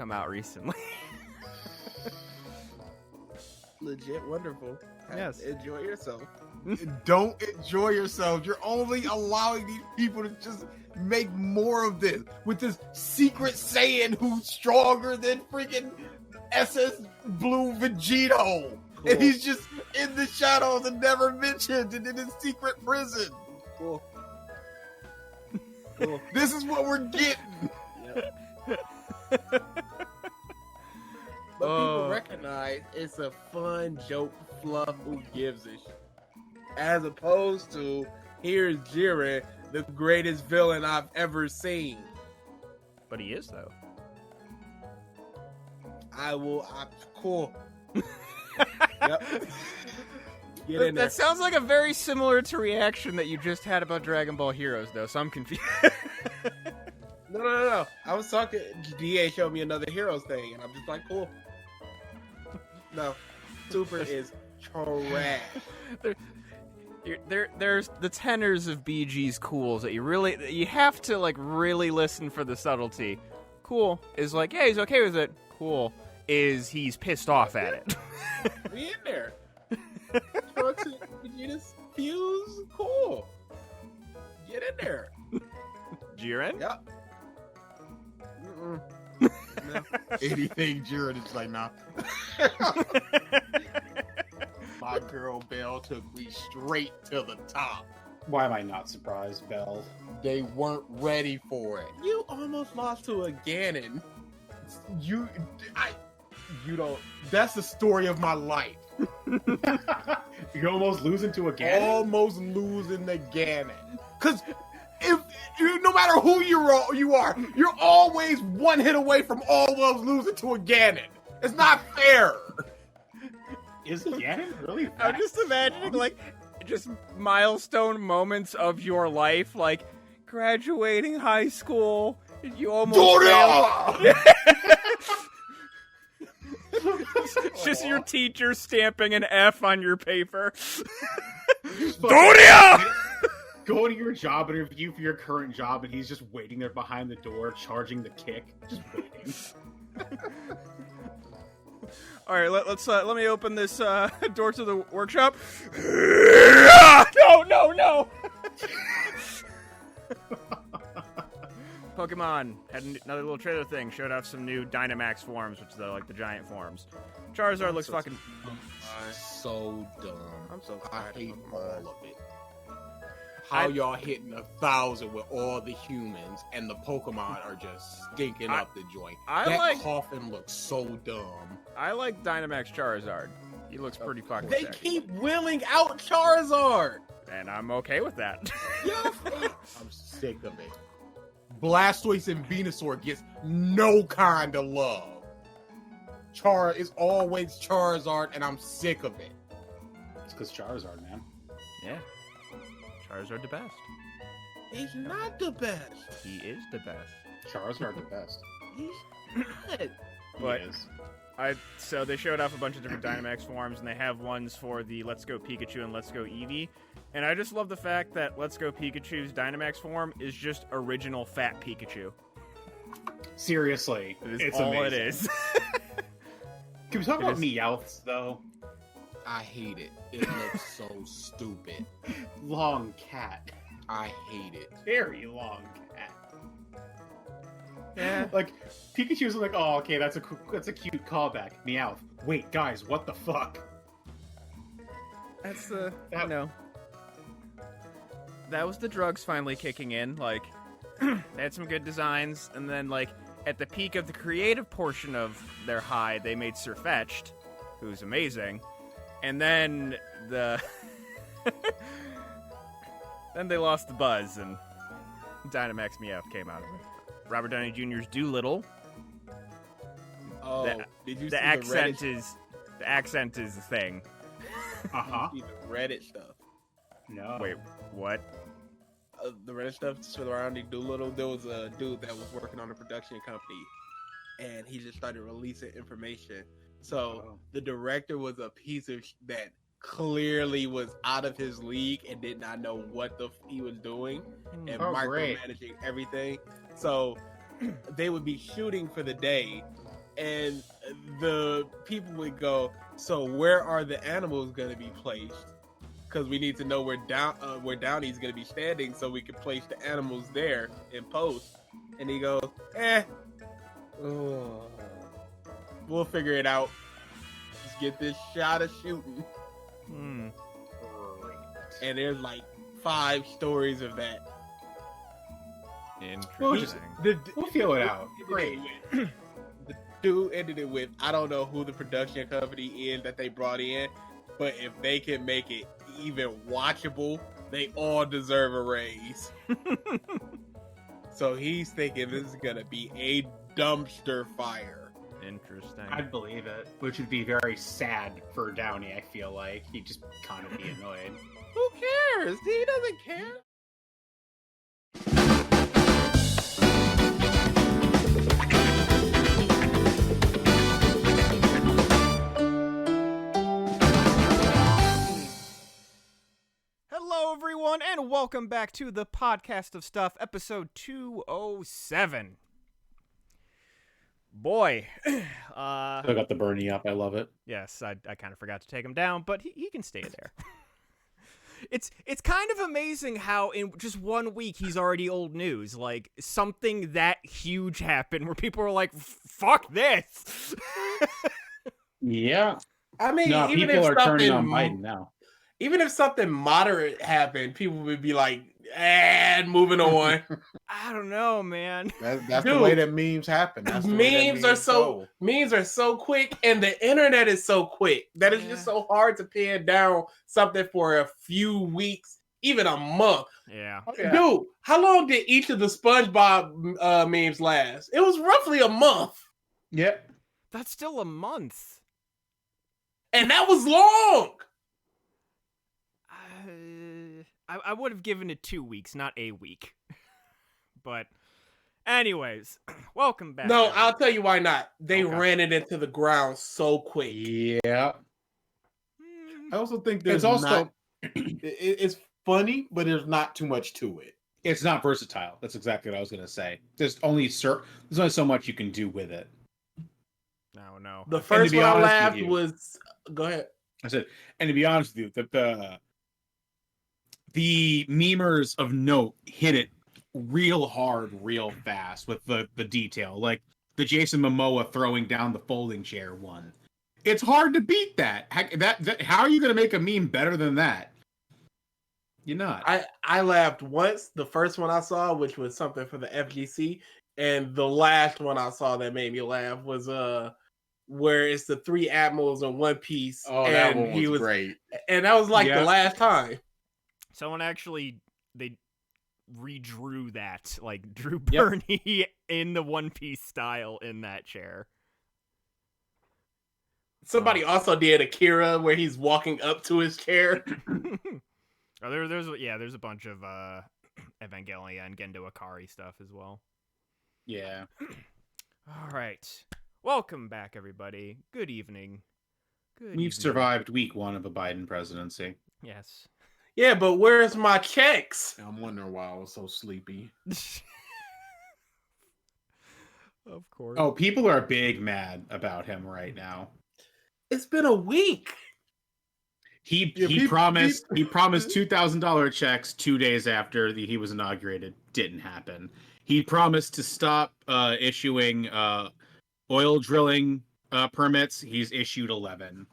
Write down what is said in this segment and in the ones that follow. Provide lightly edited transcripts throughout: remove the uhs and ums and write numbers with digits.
come out recently. Legit wonderful. Yes. Enjoy yourself. Don't enjoy yourself. You're only allowing these people to just make more of this with this secret Saiyan who's stronger than freaking SS Blue Vegito. Cool. And he's just in the shadows and never mentioned and in his secret prison. Cool. Cool. This is what we're getting. Yep. But people recognize it's a fun joke fluff. Who gives a shit? As opposed to, here's Jiren, the greatest villain I've ever seen. But he is, though. Cool. Yep. Get in there. That sounds like a very similar to reaction that you just had about Dragon Ball Heroes, though, so I'm confused. No. I was talking, DA showed me another Heroes thing, and I'm just like, cool. No. Super is trash. There's the tenors of BG's cools that you have to like really listen for the subtlety. Cool is like, yeah, he's okay with it. Cool is he's pissed off at it. We in there. Trunks and Vegeta's fuse. Cool. Get in there. Jiren? Yep. No. Anything Jiren is like, nah. My girl Belle took me straight to the top. Why am I not surprised, Belle? They weren't ready for it. You almost lost to a Ganon. You don't. That's the story of my life. You're almost losing to a Ganon? Almost losing the Ganon. Because no matter who you are, you're always one hit away from almost losing to a Ganon. It's not fair. Is Ganon really? I'm just imagining like just milestone moments of your life, like graduating high school. You almost It's just your teacher stamping an F on your paper. Doria! Go to your job interview for your current job, and he's just waiting there behind the door, charging the kick, just waiting. All right, let me open this door to the workshop. No! Pokemon had another little trailer thing. Showed off some new Dynamax forms, which are like the giant forms. Charizard looks fucking So dumb. I'm so I tired hate of all Pokemon. of it. How y'all hitting 1,000 with all the humans and the Pokemon are just stinking up the joint. That coffin looks so dumb. I like Dynamax Charizard. He looks pretty fucking They sick. keep willing out Charizard. And I'm okay with that. I'm sick of it. Blastoise and Venusaur gets no kind of love. It's always Charizard, and I'm sick of it. It's because Charizard, man. Yeah. Charizard the best. He's not the best. He is the best. Charizard the best. He's not. But He is. So they showed off a bunch of different Dynamax forms, and they have ones for the Let's Go Pikachu and Let's Go Eevee. And I just love the fact that Let's Go Pikachu's Dynamax form is just original fat Pikachu. Seriously, It's all amazing. it is. Can we talk about Meowths, though? I hate it. It looks so stupid. Long cat. I hate it. Very long cat. Yeah. Like, Pikachu's like, oh, okay, that's a cute callback. Meowth. Wait, guys, what the fuck? That's the, that was the drugs finally kicking in. Like, they had some good designs, and then, like, at the peak of the creative portion of their high, they made Sirfetch'd, who's amazing. And then then they lost the buzz, and Dynamax Meowth came out of it. Robert Downey Jr.'s Doolittle. Oh, did you see The accent is the thing. Uh-huh. the Reddit stuff? No. Wait, what? The Reddit stuff surrounding Doolittle. There was a dude that was working on a production company, and he just started releasing information. So the director was a piece of that clearly was out of his league and did not know what he was doing and great. micromanaging everything. So they would be shooting for the day, and the people would go, so where are the animals going to be placed? Because we need to know where Downey's going to be standing so we can place the animals there in post. And he goes, we'll figure it out. Just get this shot of shooting. And there's like 5 stories of that. Interesting. We'll feel it out. Great. The dude ended it with, I don't know who the production company is that they brought in, but if they can make it even watchable, they all deserve a raise. So he's thinking this is gonna be a dumpster fire. Interesting. I'd believe it, which would be very sad for Downey. I feel like he'd just kind of be annoyed. Who cares? He doesn't care. Hello, everyone, and welcome back to the Podcast of Stuff, episode 207. Boy, I got the Bernie up. I love it. yes, I kind of forgot to take him down, but he can stay there. It's kind of amazing how in just 1 week he's already old news. Like, something that huge happened where people were like, fuck this! Yeah. I mean, No, even people if are turning on Biden now. Even if something moderate happened, people would be like, moving on. I don't know, man. That's Dude, the way that memes happen. That's the way that memes are so quick, and the internet is so quick that it's just so hard to pin down something for a few weeks, even a month. Yeah. Dude, how long did each of the SpongeBob memes last? It was roughly a month. Yep. That's still a month. And that was long. I would have given it 2 weeks, not a week. But, anyways, welcome back. No, I'll tell you why not. They Okay. ran it into the ground so quick. Yeah. I also think there's It's also it's funny, but there's not too much to it. it's not versatile. That's exactly what I was gonna say. There's only so much you can do with it. No. The to first be one I honest with laughed you- was... Go ahead. I said, and to be honest with you, the memers of note hit it real hard, real fast with the detail, like the Jason Momoa throwing down the folding chair one. It's hard to beat that. How are you going to make a meme better than that? You're not. I laughed once, the first one I saw, which was something for the FGC, and the last one I saw that made me laugh was where it's the 3 admirals in one piece. Oh, and that one he was great. And that was like Yeah. the last time. Someone actually, they redrew that, like, drew Yep. Bernie in the One Piece style in that chair. Somebody also did Akira where he's walking up to his chair. There's a bunch of Evangelion, Gendo Akari stuff as well. Yeah. All right. Welcome back, everybody. Good evening. Good We've evening. survived week 1 of a Biden presidency. Yes. Yeah, but where's my checks? I'm wondering why I was so sleepy. Of course. Oh, people are big mad about him right now. It's been a week. He Yeah, promised $2,000 checks 2 days after he was inaugurated. Didn't happen. He promised to stop issuing oil drilling permits. He's issued 11.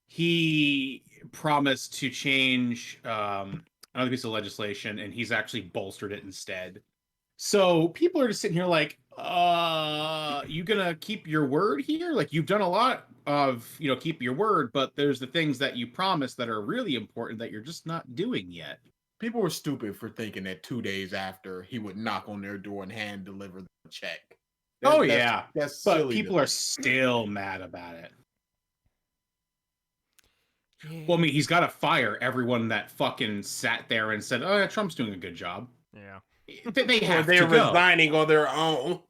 He promised to change another piece of legislation, and he's actually bolstered it instead. So people are just sitting here like, you gonna keep your word here? Like, you've done a lot of, keep your word, but there's the things that you promised that are really important that you're just not doing yet. People were stupid for thinking that 2 days after he would knock on their door and hand deliver the check. That's But silly. people are still mad about it. Yeah. Well, I mean, he's got to fire everyone that fucking sat there and said, "Oh, yeah, Trump's doing a good job." Yeah. They have They're to go. resigning on their own.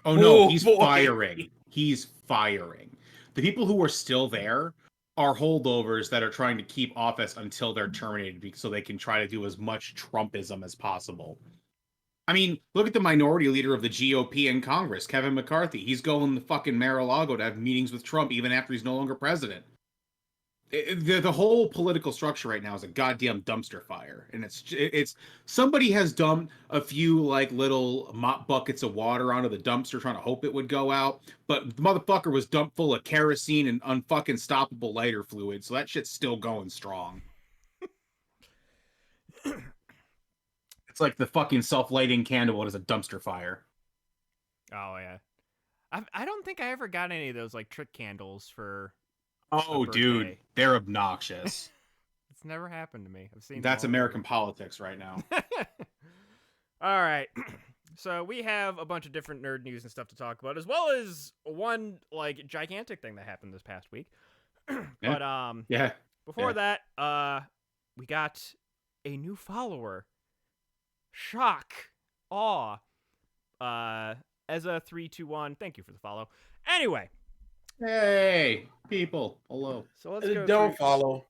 Oh no, Oh, he's boy. firing. He's firing. The people who are still there are holdovers that are trying to keep office until they're terminated so they can try to do as much Trumpism as possible. I mean, look at the minority leader of the GOP in Congress, Kevin McCarthy. He's going to fucking Mar-a-Lago to have meetings with Trump even after he's no longer president. The whole political structure right now is a goddamn dumpster fire, and it's somebody has dumped a few like little mop buckets of water onto the dumpster trying to hope it would go out, but the motherfucker was dumped full of kerosene and unfucking stoppable lighter fluid, so that shit's still going strong. It's like the fucking self-lighting candle is a dumpster fire. Oh yeah, I don't think I ever got any of those like trick candles for. Oh, dude, they're obnoxious. It's never happened to me. I've seen That's American politics right now. All right. So we have a bunch of different nerd news and stuff to talk about, as well as one like gigantic thing that happened this past week. But before that, we got a new follower. Shock. Awe. Ezza321. Thank you for the follow. Anyway. Hey, people. Hello. So let's go. Don't follow.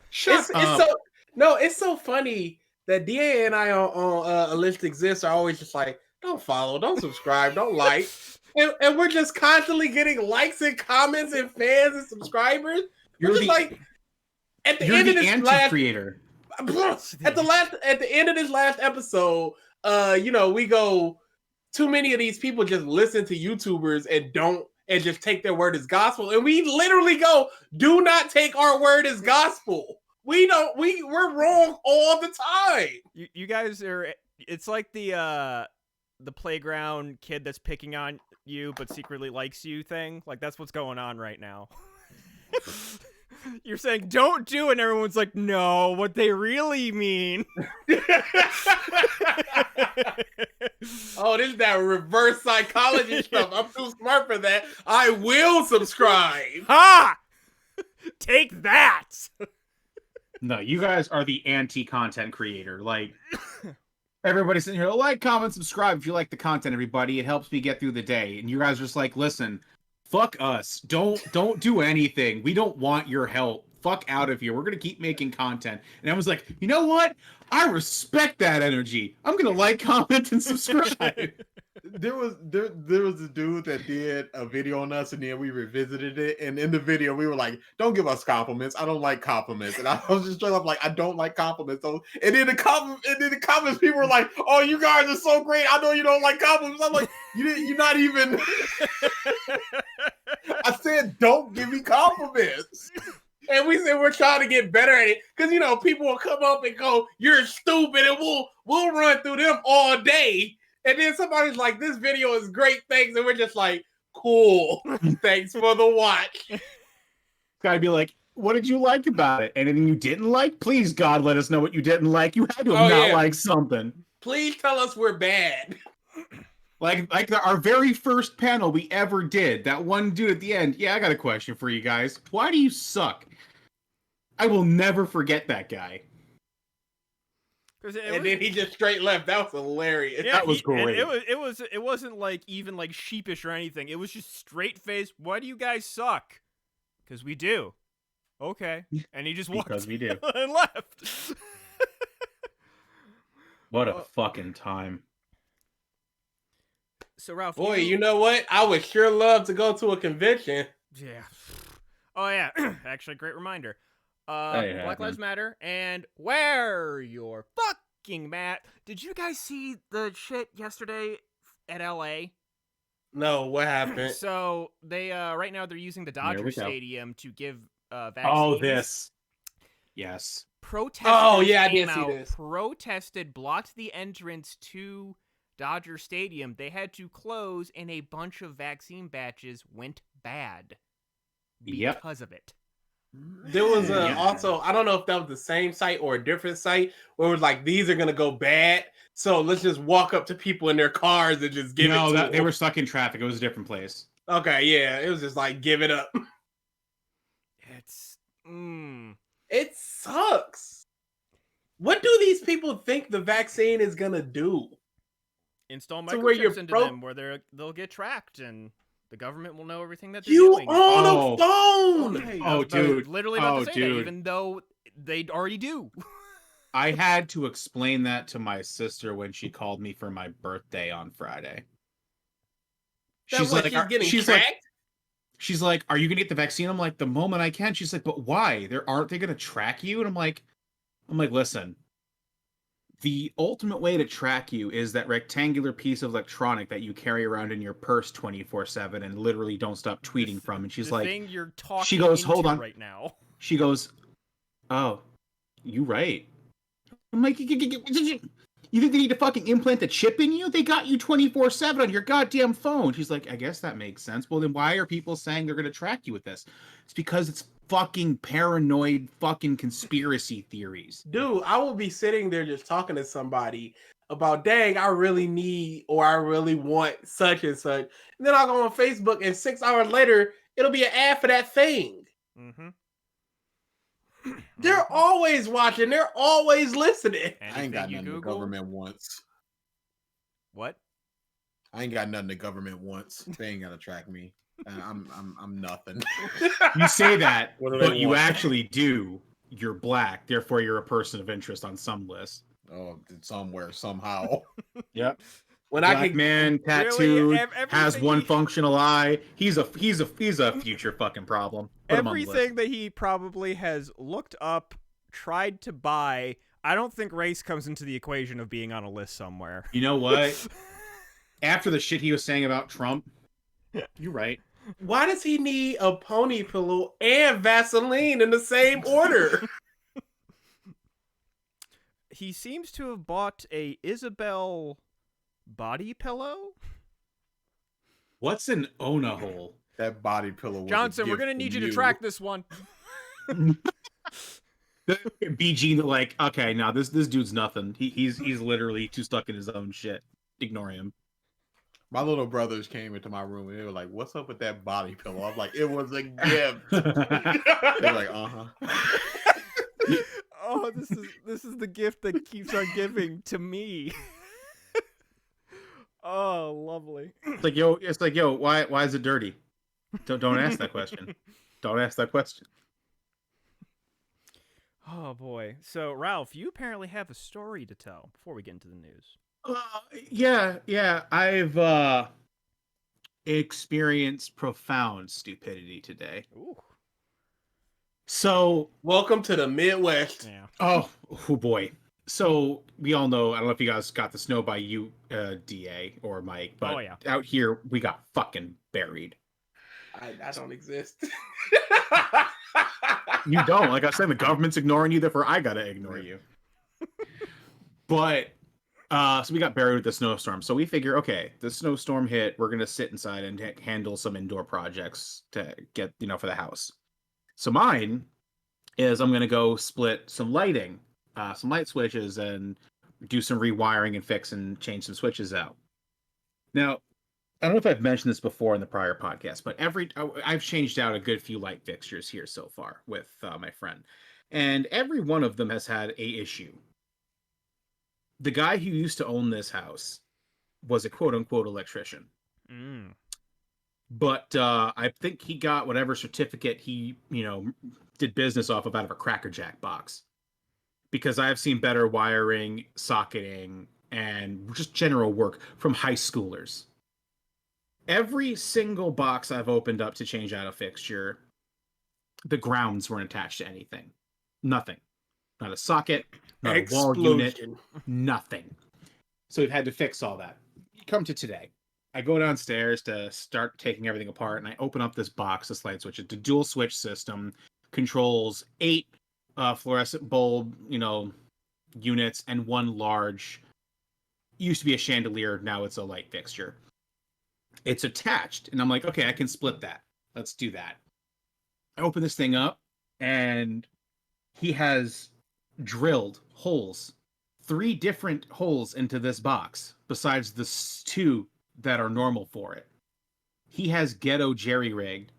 Shut up. It's so funny that DA and I on a list exists are always just like, don't follow, don't subscribe, don't like. And we're just constantly getting likes and comments and fans and subscribers. You're just like at the end of this last creator. At the end of this last episode, we go too many of these people just listen to YouTubers and just take their word as gospel. And we literally go, do not take our word as gospel. We're wrong all the time. You guys are, it's like the playground kid that's picking on you but secretly likes you thing. Like that's what's going on right now. You're saying don't do it, and everyone's like, no, what they really mean. Oh, this is that reverse psychology stuff. I'm too smart for that. I will subscribe. Ha! Take that. No, you guys are the anti-content creator. Like, everybody's sitting here, like, comment, subscribe if you like the content, everybody. It helps me get through the day. And you guys are just like, listen, fuck us. Don't do anything. We don't want your help. Fuck out of here. We're gonna keep making content. And I was like, you know what? I respect that energy. I'm gonna like, comment, and subscribe. There was a dude that did a video on us, and then we revisited it. And in the video, we were like, "Don't give us compliments. I don't like compliments." And I was just straight up like, "I don't like compliments." So, and then the comments, people were like, "Oh, you guys are so great. I know you don't like compliments." I'm like, "You're not even." I said, "Don't give me compliments." And we said we're trying to get better at it because people will come up and go, "You're stupid," and we'll run through them all day. And then somebody's like, "This video is great, thanks," and we're just like, "Cool, thanks for the watch." Gotta be like, what did you like about it? Anything you didn't like? Please, God, let us know what you didn't like. You had to have not liked something. Please tell us we're bad. Like our very first panel we ever did, that one dude at the end. Yeah, I got a question for you guys. Why do you suck? I will never forget that guy. And then he just straight left. That was hilarious. Yeah, that was great. It wasn't like even like sheepish or anything. It was just straight face. Why do you guys suck? Because we do. Okay. And he just walked because we do and left. What a fucking time. So Ralph, boy, you know what? I would sure love to go to a convention. Yeah. Oh yeah. Actually, great reminder. Black Lives Matter and wear your fucking mat. Did you guys see the shit yesterday at LA? No, what happened? So they right now they're using the Dodger Stadium to give vaccines. Oh, this. Yes. Protesters I did see this. Protested, blocked the entrance to Dodger Stadium. They had to close, and a bunch of vaccine batches went bad because of it. There was also, I don't know if that was the same site or a different site, where it was like, these are going to go bad, so let's just walk up to people in their cars and just give it to them. They were stuck in traffic. It was a different place. Okay, yeah. It was just like, give it up. It sucks. What do these people think the vaccine is going to do? Install microchips into them where they'll get tracked and the government will know everything that they're doing. You on a phone! Okay. Oh, dude. Literally about to say that, even though they already do. I had to explain that to my sister when she called me for my birthday on Friday. She's getting tracked? She's like, "Are you gonna get the vaccine?" I'm like, "The moment I can." She's like, "But why? Aren't they gonna track you?" And I'm like, listen. The ultimate way to track you is that rectangular piece of electronic that you carry around in your purse 24/7 and literally don't stop tweeting from. And she's the like, thing you're talking she goes, into hold on. right now. She goes, oh, you right. I'm like, you think they need to fucking implant a chip in you? They got you 24/7 on your goddamn phone. She's like, I guess that makes sense. Well, then why are people saying they're going to track you with this? It's because it's fucking paranoid fucking conspiracy theories. Dude, I will be sitting there just talking to somebody about, dang, I really need or I really want such and such. And then I'll go on Facebook and 6 hours later, it'll be an ad for that thing. Mm-hmm. They're always watching. They're always listening. I ain't got nothing the government wants. What? I ain't got nothing the government wants. They ain't gonna track me. I'm nothing. You say that, What do but they you want? actually do. You're black, therefore you're a person of interest on some list. Oh, somewhere, somehow. Yep. When Black I can, man, Really? tattooed, has one functional eye. He's a future fucking problem. Put him on the list. Everything that he probably has looked up, tried to buy. I don't think race comes into the equation of being on a list somewhere. You know what? After the shit he was saying about Trump, you're right. why does he need a pony pillow and Vaseline in the same order? He seems to have bought a Isabel body pillow. What's an Ona hole? That body pillow. Was Johnson, we're gonna need you to track this one. BG, like, okay, now this dude's nothing. He's literally too stuck in his own shit. Ignore him. My little brothers came into my room and they were like, "What's up with that body pillow?" I'm like, "It was a gift." They're like, Oh, this is the gift that keeps on giving to me. Oh, lovely. It's like, yo, why is it dirty? Don't ask that question. Don't ask that question. Oh boy. So Ralph, you apparently have a story to tell before we get into the news. Yeah. I've experienced profound stupidity today. Ooh. So, Welcome to the Midwest. Yeah. oh boy. So we all know. I don't know if you guys got the snow by you, Da or Mike, but Oh, yeah. out here we got fucking buried. I don't exist. You don't. Like I said, the government's ignoring you, therefore I gotta ignore you. But so we got buried with the snowstorm. So we figure, okay, the snowstorm hit. We're gonna sit inside and handle some indoor projects to get, for the house. So mine is I'm gonna go split some lighting, some light switches, and do some rewiring and fix and change some switches out. Now, I don't know if I've mentioned this before in the prior podcast, but I've changed out a good few light fixtures here so far with my friend, and every one of them has had a issue. The guy who used to own this house was a quote unquote electrician. Mm. But I think he got whatever certificate he, did business off of out of a Cracker Jack box. Because I've seen better wiring, socketing, and just general work from high schoolers. Every single box I've opened up to change out a fixture, the grounds weren't attached to anything. Nothing. Not a socket, not a wall unit, nothing. So we've had to fix all that. Come to today. I go downstairs to start taking everything apart, and I open up this box, this light switch. It's a dual switch system, controls 8 fluorescent bulb, units, and 1 large, used to be a chandelier, now it's a light fixture. It's attached, and I'm like, okay, I can split that. Let's do that. I open this thing up, and he has drilled holes, 3 different holes into this box, besides the 2 that are normal for it. He has ghetto jerry-rigged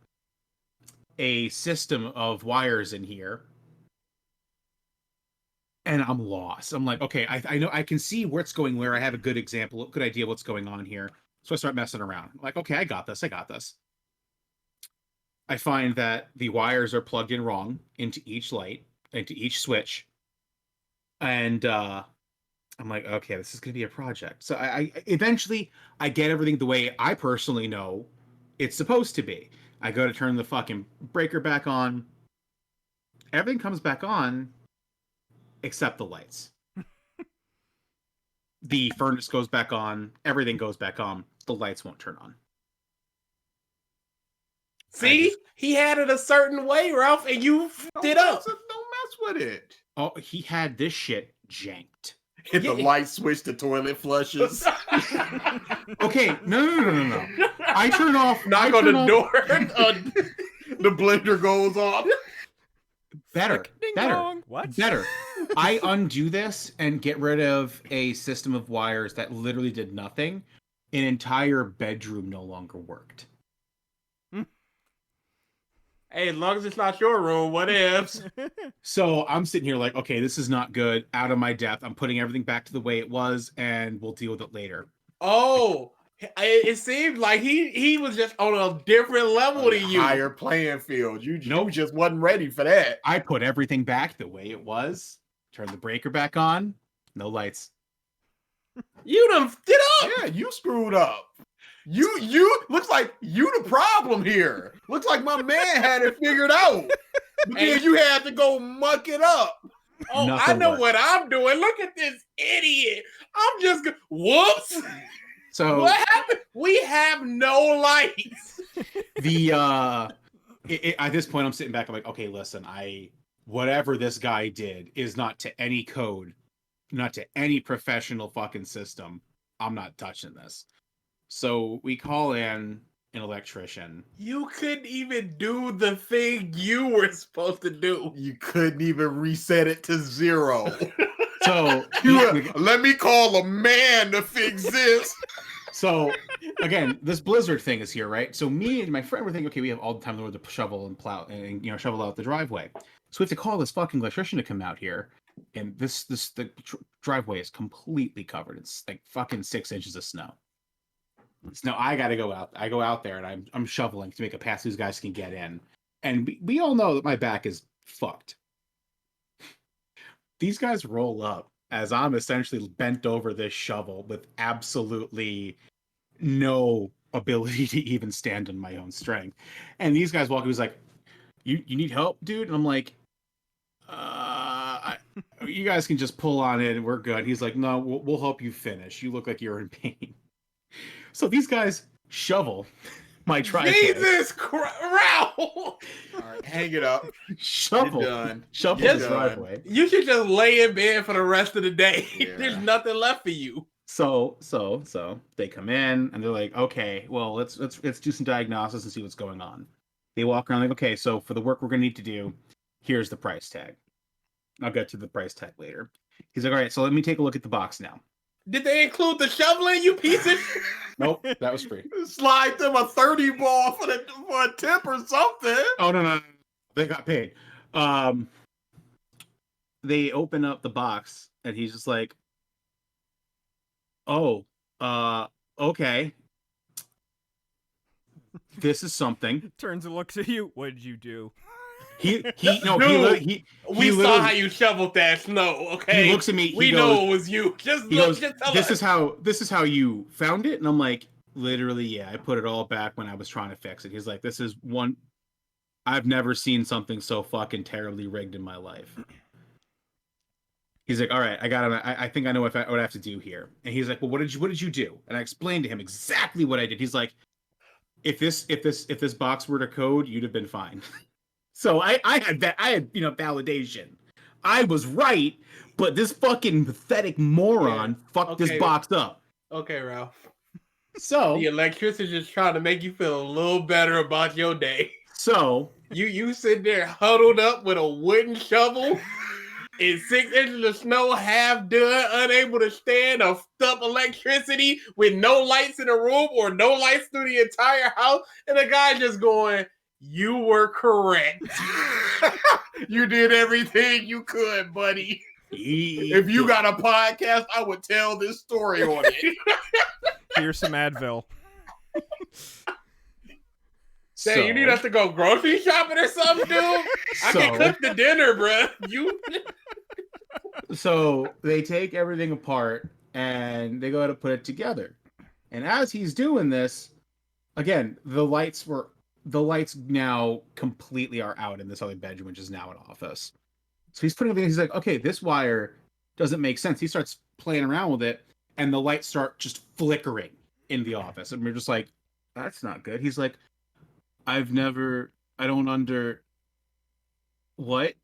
a system of wires in here, and I'm lost. I'm like, okay, I know I can see where it's going, where I have a good idea what's going on here. So I start messing around. I'm like, okay, I got this. I find that the wires are plugged in wrong into each light, into each switch. And I'm like, okay, this is gonna be a project. So I eventually I get everything the way I personally know it's supposed to be. I go to turn the fucking breaker back on. Everything comes back on except the lights. The furnace goes back on, everything goes back on, the lights won't turn on. See, he had it a certain way, Ralph, and you did up. Don't mess with it. Oh, he had this shit janked. Hit the light switch, the toilet flushes. Okay, no. I turn off. Knock on the door. The blender goes off. Better. What? Better. I undo this and get rid of a system of wires that literally did nothing. An entire bedroom no longer worked. Hey, as long as it's not your room, what ifs? So I'm sitting here like, okay, this is not good. Out of my depth. I'm putting everything back to the way it was, and we'll deal with it later. Oh, it seemed like he was just on a different level than you. Higher playing field. You Nope. just wasn't ready for that. I put everything back the way it was. Turn the breaker back on. No lights. You done did up. Yeah, you screwed up. You looks like you the problem here. Looks like my man had it figured out. But then you had to go muck it up. Oh, Nothing I know worked. what I'm doing. Look at this idiot. I'm just whoops. So What happened? We have no lights. the at this point I'm sitting back, I'm like, okay, listen, whatever this guy did is not to any code, not to any professional fucking system. I'm not touching this. So we call in an electrician. You couldn't even do the thing you were supposed to do. You couldn't even reset it to 0. So Let me call a man to fix this. So again, this blizzard thing is here, right? So me and my friend were thinking, okay, we have all the time in the world to shovel and plow and shovel out the driveway. So we have to call this fucking electrician to come out here. And the driveway is completely covered. It's like fucking 6 inches of snow. So I gotta go out. I go out there and I'm shoveling to make a pass. These guys can get in. And we all know that my back is fucked. These guys roll up as I'm essentially bent over this shovel with absolutely no ability to even stand on my own strength. And these guys walk. He was like, "You need help, dude?" And I'm like, "You guys can just pull on it, and we're good." He's like, "No, we'll help you finish. You look like you're in pain." So these guys shovel my driveway. Jesus Christ, Ralph! All right, hang it up. Shovel You're done. the You're done. driveway. You should just lay in bed for the rest of the day. Yeah. There's nothing left for you. So they come in and they're like, okay, well, let's do some diagnosis and see what's going on. They walk around like, okay, so for the work we're gonna need to do, here's the price tag. I'll get to the price tag later. He's like, all right, so let me take a look at the box now. Did they include the shoveling, you pieces? Nope, that was free. Slide them a 30 ball for a tip or something. Oh no, they got paid. They open up the box and he's just like, oh, okay. This is something. Turns and looks at you. What did you do? We saw how you shoveled that snow, okay? He looks at me. We know it was you. Just tell us. This is how you found it, and I'm like, literally, yeah. I put it all back when I was trying to fix it. He's like, this is one. I've never seen something so fucking terribly rigged in my life. He's like, all right, I got him. I think I know what I have to do here. And he's like, well, what did you do? And I explained to him exactly what I did. He's like, if this box were to code, you'd have been fine. So I had validation. I was right, but this fucking pathetic moron fucked this box up. Okay, Ralph. So The electricity is trying to make you feel a little better about your day. So you sit there huddled up with a wooden shovel in 6 inches of snow, half done, unable to stand, a up electricity with no lights in the room or no lights through the entire house, and the guy just going, "You were correct. You did everything you could, buddy. If you got a podcast, I would tell this story on it." Here's some Advil. Say, you need us to go grocery shopping or something, dude? I can cook the dinner, bruh. So they take everything apart and they go to put it together. And as he's doing this, again, the lights now completely are out in this other bedroom, which is now an office. So he's putting everything. He's like, okay, this wire doesn't make sense. He starts playing around with it, and the lights start just flickering in the office. And we're just like, that's not good. He's like, I don't what?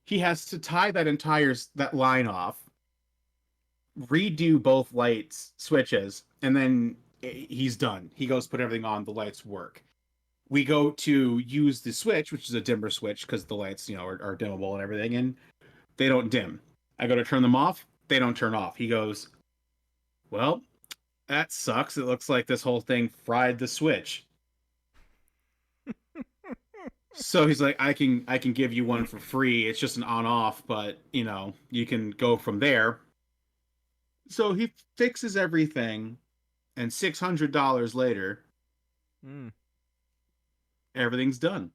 He has to tie that line off, redo both lights switches, and then he's done. He goes put everything on, the lights work. We go to use the switch, which is a dimmer switch, because the lights, are dimmable and everything, and they don't dim. I go to turn them off, they don't turn off. He goes, well, that sucks. It looks like this whole thing fried the switch. So he's like, I can give you one for free. It's just an on-off, but you can go from there. So he fixes everything, and $600 later, everything's done.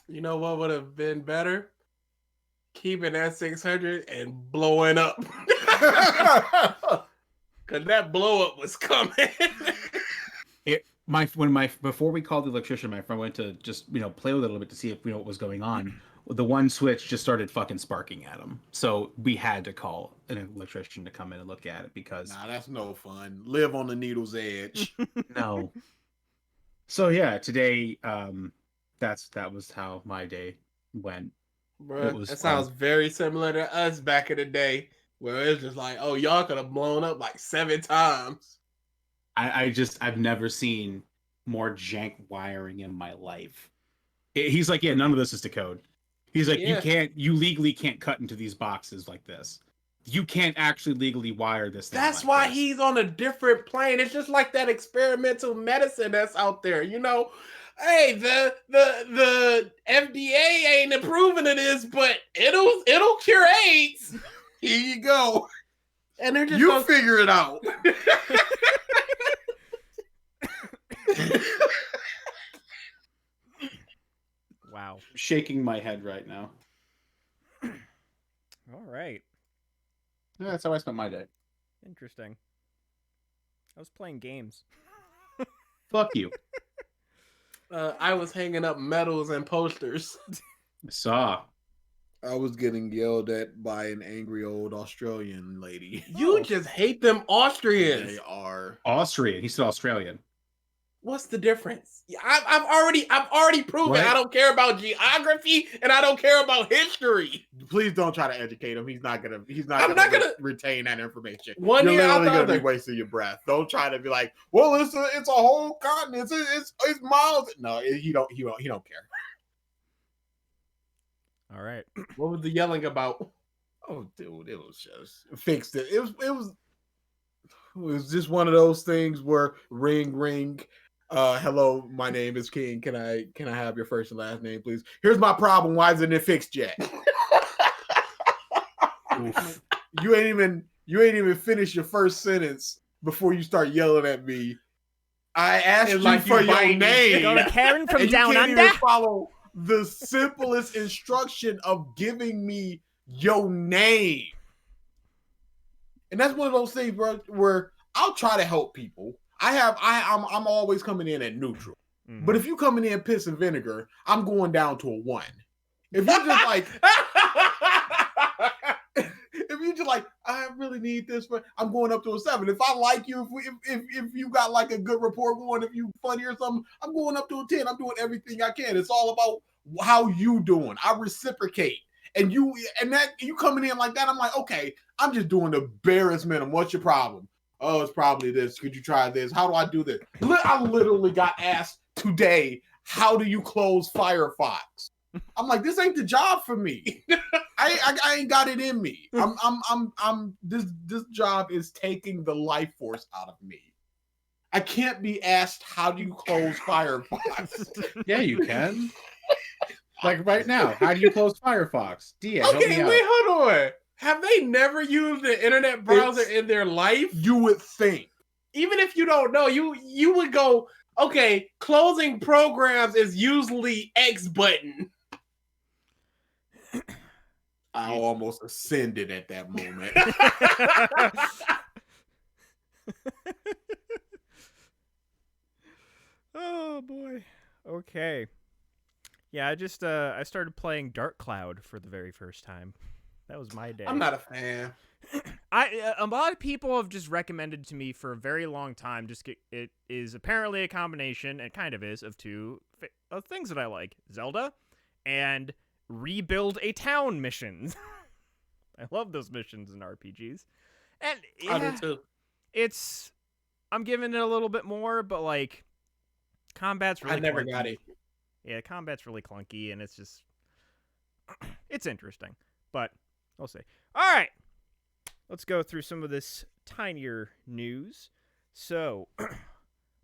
You know what would have been better? Keeping that 600 and blowing up. Because that blow up was coming. Before we called the electrician, my friend went to just play with it a little bit to see if what was going on. The one switch just started fucking sparking at him, so we had to call an electrician to come in and look at it because that's no fun. Live on the needle's edge. No. So yeah, today that was how my day went. Bro, that sounds very similar to us back in the day, where it's just like, oh, y'all could have blown up like 7 times. I've never seen more jank wiring in my life. He's like, yeah, none of this is to code. He's like, you legally can't cut into these boxes like this. You can't actually legally wire this thing. That's why he's on a different plane. It's just like that experimental medicine that's out there. Hey, the FDA ain't approving of this, but it'll cure AIDS. Here you go. And they're just figure it out. Wow. I'm shaking my head right now. All right. Yeah, that's how I spent my day. Interesting. I was playing games. Fuck you. I was hanging up medals and posters. I saw. I was getting yelled at by an angry old Australian lady. You just hate them Austrians. They are. Austrian. He said Australian. What's the difference? I've already proven What? I don't care about geography and I don't care about history. Please don't try to educate him. He's not gonna retain that information. One You're ear out literally the gonna other. be wasting your breath. Don't try to be like, well, it's a whole continent. It's miles. No, he don't care. All right. What was the yelling about? Oh, dude, it was just fixed it. It was just one of those things where ring. Hello, my name is King. Can I have your first and last name, please? Here's my problem. Why isn't it fixed yet? You ain't even finished your first sentence before you start yelling at me. I asked you for your name. Go to Karen from and Down you can't Under. even follow the simplest instruction of giving me your name. And that's one of those things where I'll try to help people. I'm always coming in at neutral. Mm-hmm. But if you coming in piss and vinegar, I'm going down to a 1. If you're just like I really need this, I'm going up to a 7. If I like you, if you got like a good rapport going, if you funny or something, I'm going up to a 10. I'm doing everything I can. It's all about how you doing. I reciprocate. And you coming in like that, I'm like, okay, I'm just doing the barest minimum. What's your problem? Oh, it's probably this. Could you try this? How do I do this? I literally got asked today, how do you close Firefox? I'm like, this ain't the job for me. I ain't got it in me. This job is taking the life force out of me. I can't be asked, how do you close Firefox? Yeah, you can. Like right now, how do you close Firefox? Dia, help me out. Wait, hold on. Have they never used the internet browser in their life? You would think. Even if you don't know, you would go, okay, closing programs is usually X button. I almost ascended at that moment. Oh boy. Okay. Yeah, I started playing Dark Cloud for the very first time. That was my day. I'm not a fan. A lot of people have just recommended to me for a very long time. It is apparently a combination, it kind of is, of two of things that I like: Zelda and rebuild a town missions. I love those missions in RPGs, and I do too. I'm giving it a little bit more, but like combat's really I never clunky. got it. Yeah, combat's really clunky, and it's just it's interesting, but we'll see. All right. Let's go through some of this tinier news. So,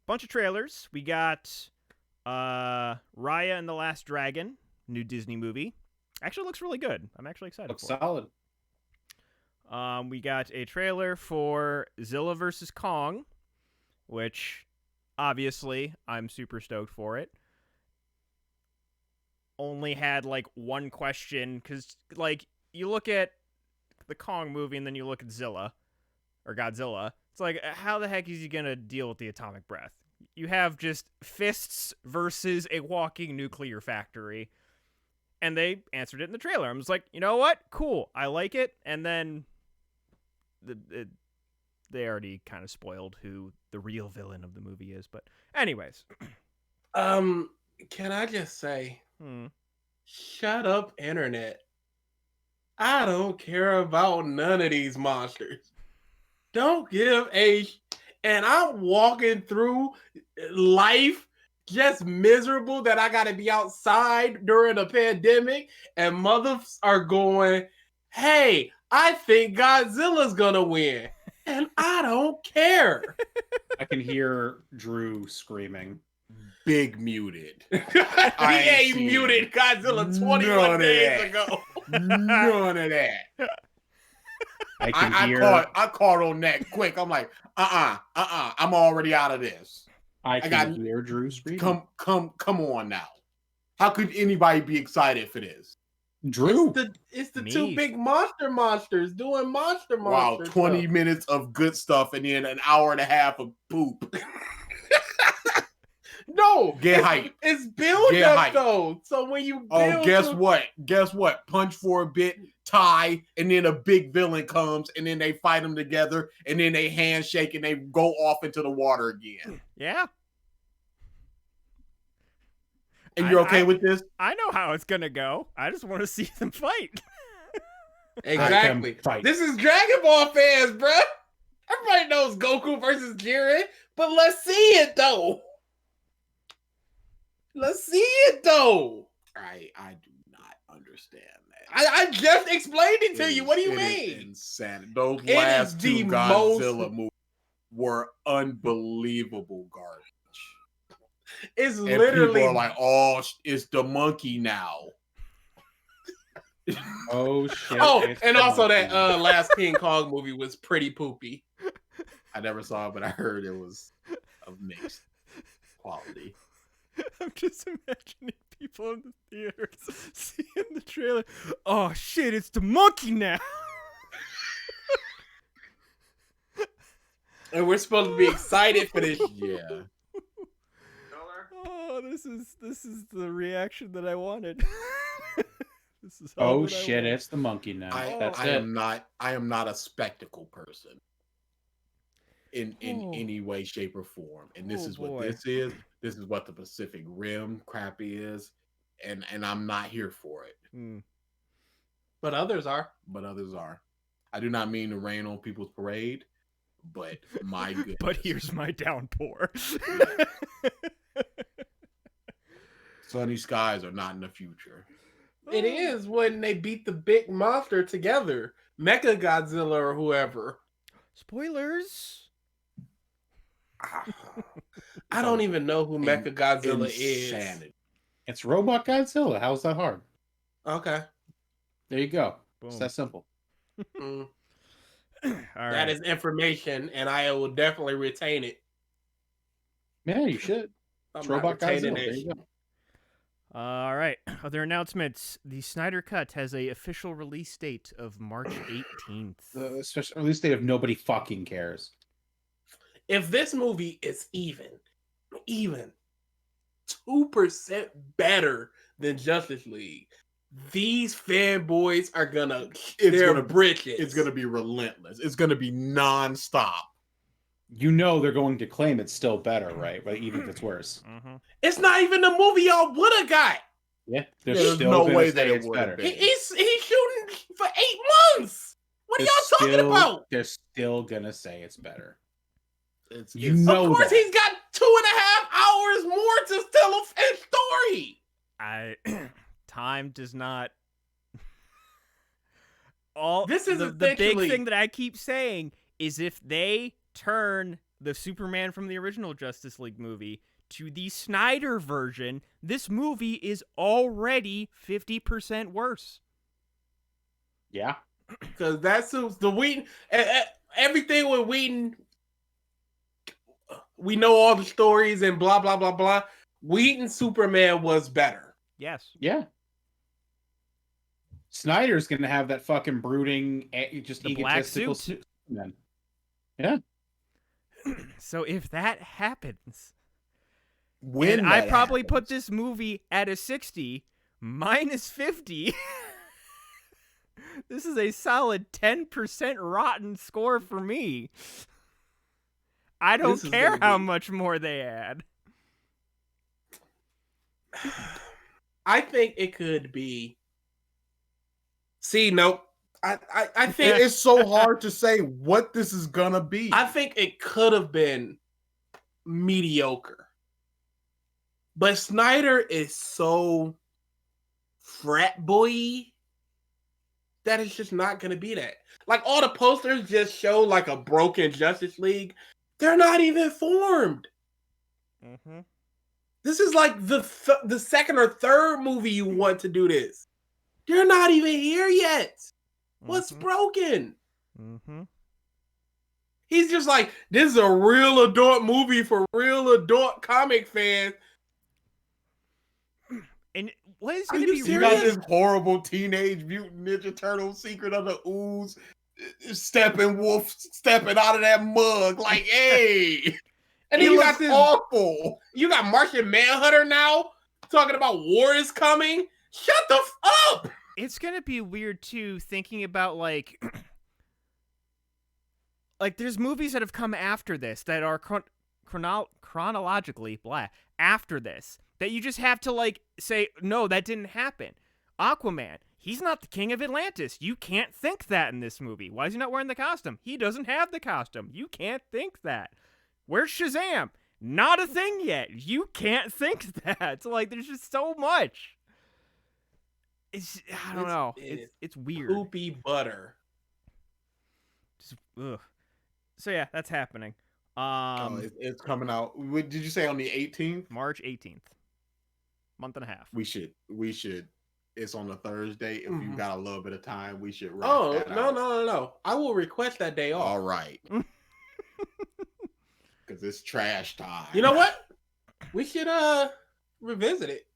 bunch of trailers. We got Raya and the Last Dragon, new Disney movie. Actually looks really good. I'm actually excited Looks for it. solid. We got a trailer for Zilla vs. Kong, which obviously I'm super stoked for it. Only had like one question, because like you look at the Kong movie and then you look at Zilla or Godzilla. It's like, how the heck is he gonna deal with the atomic breath? You have just fists versus a walking nuclear factory, and they answered it in the trailer. I was like, you know what? Cool, I like it. And then they already kind of spoiled who the real villain of the movie is. But anyways, Can I just say, shut up, internet. I don't care about none of these monsters. Don't give a... And I'm walking through life just miserable that I gotta be outside during a pandemic, and mothers are going, hey, I think Godzilla's gonna win. And I don't care. I can hear Drew screaming. Big muted. He muted Godzilla 21 days ago. None of that. I caught on that quick. I'm like, I'm already out of this. I can hear Drew screaming. Come on now. How could anybody be excited for this? Drew. It's the two big monsters doing monster. Wow, 20 minutes of good stuff and then an hour and a half of poop. No, get hype. It's build up hype. Though. So when you build guess what? Punch for a bit, tie, and then a big villain comes, and then they fight them together, and then they handshake and they go off into the water again. Yeah. And you're okay with this? I know how it's gonna go. I just want to see them fight. Exactly. This is Dragon Ball fans, bro. Everybody knows Goku versus Jiren, but let's see it though. Let's see it though. I do not understand that. I just explained it to you. What do you mean? Insane. Those last two Godzilla movies were unbelievable garbage. It's and literally people are like, oh, it's the monkey now. Oh shit! Oh, and also that last King Kong movie was pretty poopy. I never saw it, but I heard it was of mixed quality. I'm just imagining people in the theaters seeing the trailer. Oh shit, it's the monkey now. And we're supposed to be excited for this. Yeah. Oh, this is the reaction that I wanted. This is oh shit, it's the monkey now. I am not a spectacle person. In any way, shape, or form. And this is what this is. This is what the Pacific Rim crap is. And I'm not here for it. But others are. I do not mean to rain on people's parade, but my goodness. But here's my downpour. Sunny skies are not in the future. It is when they beat the big monster together. Mecha Godzilla or whoever. Spoilers. I don't even know who Mecha Godzilla is. It's Robot Godzilla. How's that hard? Okay. There you go. Boom. It's that simple. All right. That is information, and I will definitely retain it. Yeah, you should. It's Robot Godzilla. There you go. All right. Other announcements. The Snyder Cut has a official release date of March 18th. The special release date of nobody fucking cares. If this movie is even 2% better than Justice League, these fanboys are gonna britches. It's gonna be relentless. It's gonna be nonstop. You know they're going to claim it's still better, right? But even if it's worse. Mm-hmm. It's not even the movie y'all would have got. Yeah, There's still no gonna way say that it it's would have better. been. He's shooting for 8 months. What are y'all talking about? They're still gonna say it's better. It's You know Of course, that. he's got 2.5 hours more to tell a story. Time does not. This is the big essentially- thing that I keep saying is if they turn the Superman from the original Justice League movie to the Snyder version, this movie is already 50% worse. Yeah. Because that suits the Whedon. Everything with Whedon, we know all the stories and blah, blah, blah, blah. Whedon Superman was better. Yes. Yeah. Snyder's gonna have that fucking brooding, just The black egotistical suit. Superman. Yeah. So if that happens, when and I that probably happens. put this movie at a 60 minus 50. This is a solid 10% rotten score for me. I don't This is care gonna how be- much more they add. I think it could be. See, nope. I think It's so hard to say what this is gonna be. I think it could have been mediocre. But Snyder is so frat boy that it's just not going to be that. Like, all the posters just show like a broken Justice League. They're not even formed. Mm-hmm. This is like the second or third movie you want to do this. They're not even here yet. What's broken? Mm-hmm. He's just like, this is a real adult movie for real adult comic fans. And what is Are going to you be You serious? got this horrible Teenage Mutant Ninja Turtle Secret of the Ooze, Steppenwolf stepping out of that mug like, hey. And He then you looks got this. awful. You got Martian Manhunter now talking about war is coming. Shut the up. It's going to be weird too thinking about like there's movies that have come after this that are chronologically after this that you just have to like say no, that didn't happen. Aquaman, he's not the king of Atlantis. You can't think that in this movie. Why is he not wearing the costume? He doesn't have the costume. You can't think that. Where's Shazam? Not a thing yet. You can't think that. Like, there's just so much. I don't know. It's weird. Poopy butter. Just, ugh. So yeah, that's happening. It's coming out. Did you say on the 18th? March 18th. Month and a half. We should. It's on a Thursday. If you Mhm. got a little bit of time, we should. Rock Oh, that no, out. no. I will request that day off. All right. Because it's trash time. You know what? We should revisit it.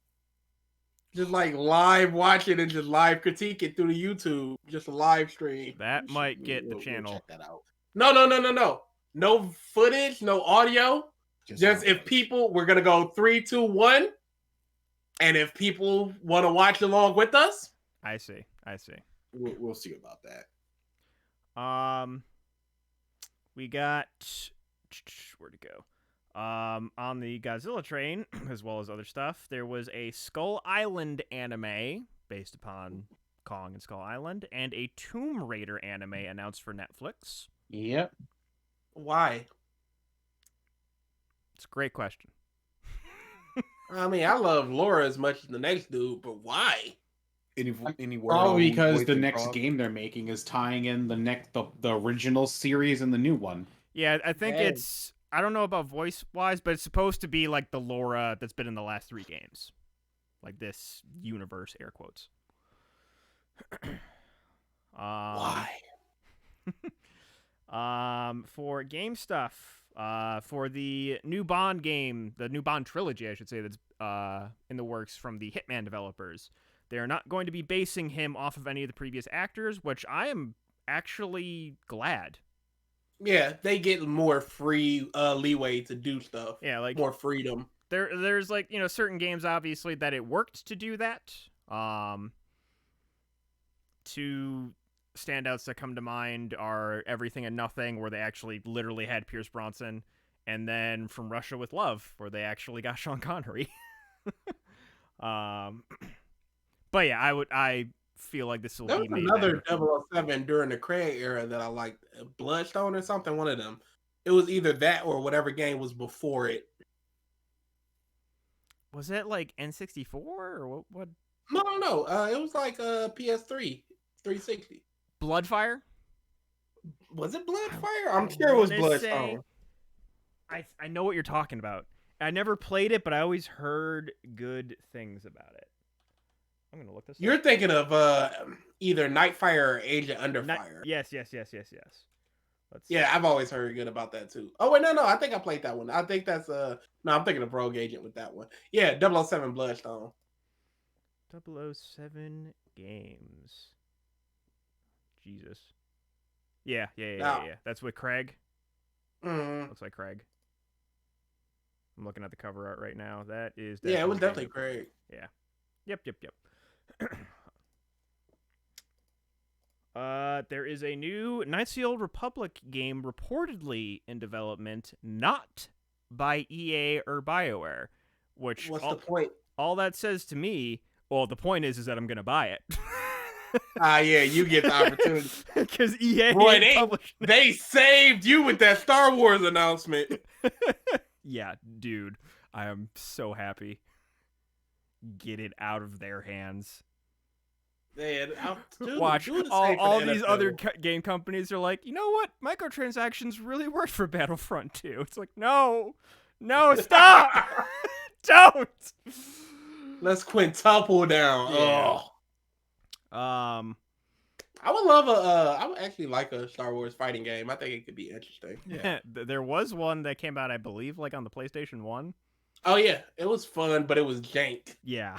Just like live watch it and just live critique it through the YouTube. Just a live stream. That might get the We'll channel. check that out. No. No footage, no audio. Just if audio. people, we're gonna go 3, 2, 1. And if people want to watch along with us, I see. We'll see about that. We got where'd it go? On the Godzilla train, as well as other stuff, there was a Skull Island anime based upon Kong and Skull Island, and a Tomb Raider anime announced for Netflix. Yep. why? It's a great question. I mean, I love Laura as much as the next dude, but why? Any word Probably on because voice the and next talk? game they're making is tying in the original series and the new one. Yeah, I think Dang. it's. I don't know about voice-wise, but it's supposed to be like the Laura that's been in the last 3 games. Like this universe, air quotes. Why? For game stuff, for the new Bond game, the new Bond trilogy, I should say, that's in the works from the Hitman developers. They are not going to be basing him off of any of the previous actors, which I am actually glad. Yeah, they get more free leeway to do stuff. Yeah, like more freedom. There's like, you know, certain games obviously that it worked to do that. Two standouts that come to mind are Everything and Nothing, where they actually literally had Pierce Brosnan, and then From Russia with Love, where they actually got Sean Connery. But yeah, I feel like this will There be was made another better. 007 during the Craig era that I liked, Bloodstone or something. One of them. It was either that or whatever game was before it. Was it like N64 or what? No. It was like PS3, 360. Bloodfire? Was it Bloodfire? I'm sure it was Bloodstone. I know what you're talking about. I never played it, but I always heard good things about it. I'm gonna look this You're up. thinking of either Nightfire or Agent Underfire. Yes. Yeah, I've always heard good about that too. Oh wait, no, I think I played that one. I think that's no, I'm thinking of Rogue Agent with that one. Yeah, 007 Bloodstone. 007 games. Jesus. Yeah. That's with Craig. Looks like Craig. I'm looking at the cover art right now. That is it was definitely Craig. Yeah. Yep. There is a new Knights of the Old Republic game reportedly in development, not by EA or BioWare. Which what's the point? All that says to me, well, the point is that I'm gonna buy it. Yeah, you get the opportunity because EA they saved you with that Star Wars announcement. Yeah, dude, I am so happy. Get it out of their hands. Watch all these other game companies are like, you know what? Microtransactions really worked for Battlefront 2. It's like, no, stop, don't. Let's quintuple down. Yeah. I would love I would actually like a Star Wars fighting game. I think it could be interesting. Yeah, there was one that came out, I believe, like on the PlayStation 1. Oh yeah, it was fun, but it was jank. Yeah.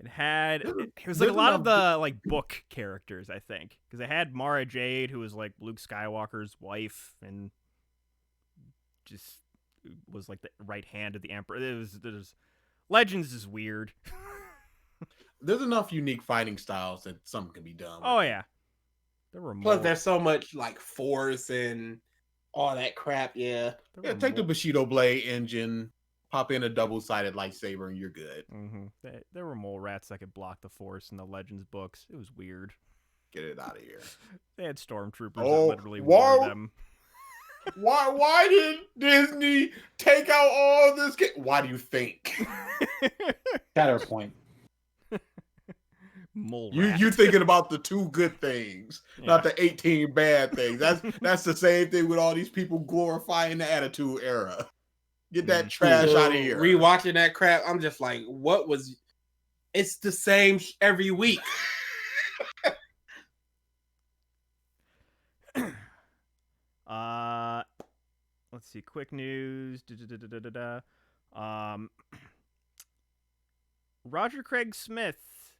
It was like a lot of the like book characters, I think, because it had Mara Jade, who was like Luke Skywalker's wife, and just was like the right hand of the Emperor. There's Legends is weird. There's enough unique fighting styles that something can be done. Oh yeah, there were plus there's so much like force and all that crap. Yeah, take the Bushido blade engine. Pop in a double-sided lightsaber and you're good. Mm-hmm. There were mole rats that could block the Force in the Legends books. It was weird. Get it out of here. They had stormtroopers that literally wore them. Why did Disney take out all this? Why do you think? Counterpoint. Mole you thinking about the 2 good things, not the 18 bad things. That's the same thing with all these people glorifying the Attitude Era. Get that trash out of here. Rewatching that crap, I'm just like, what was... It's the same every week. Let's see. Quick news. Roger Craig Smith,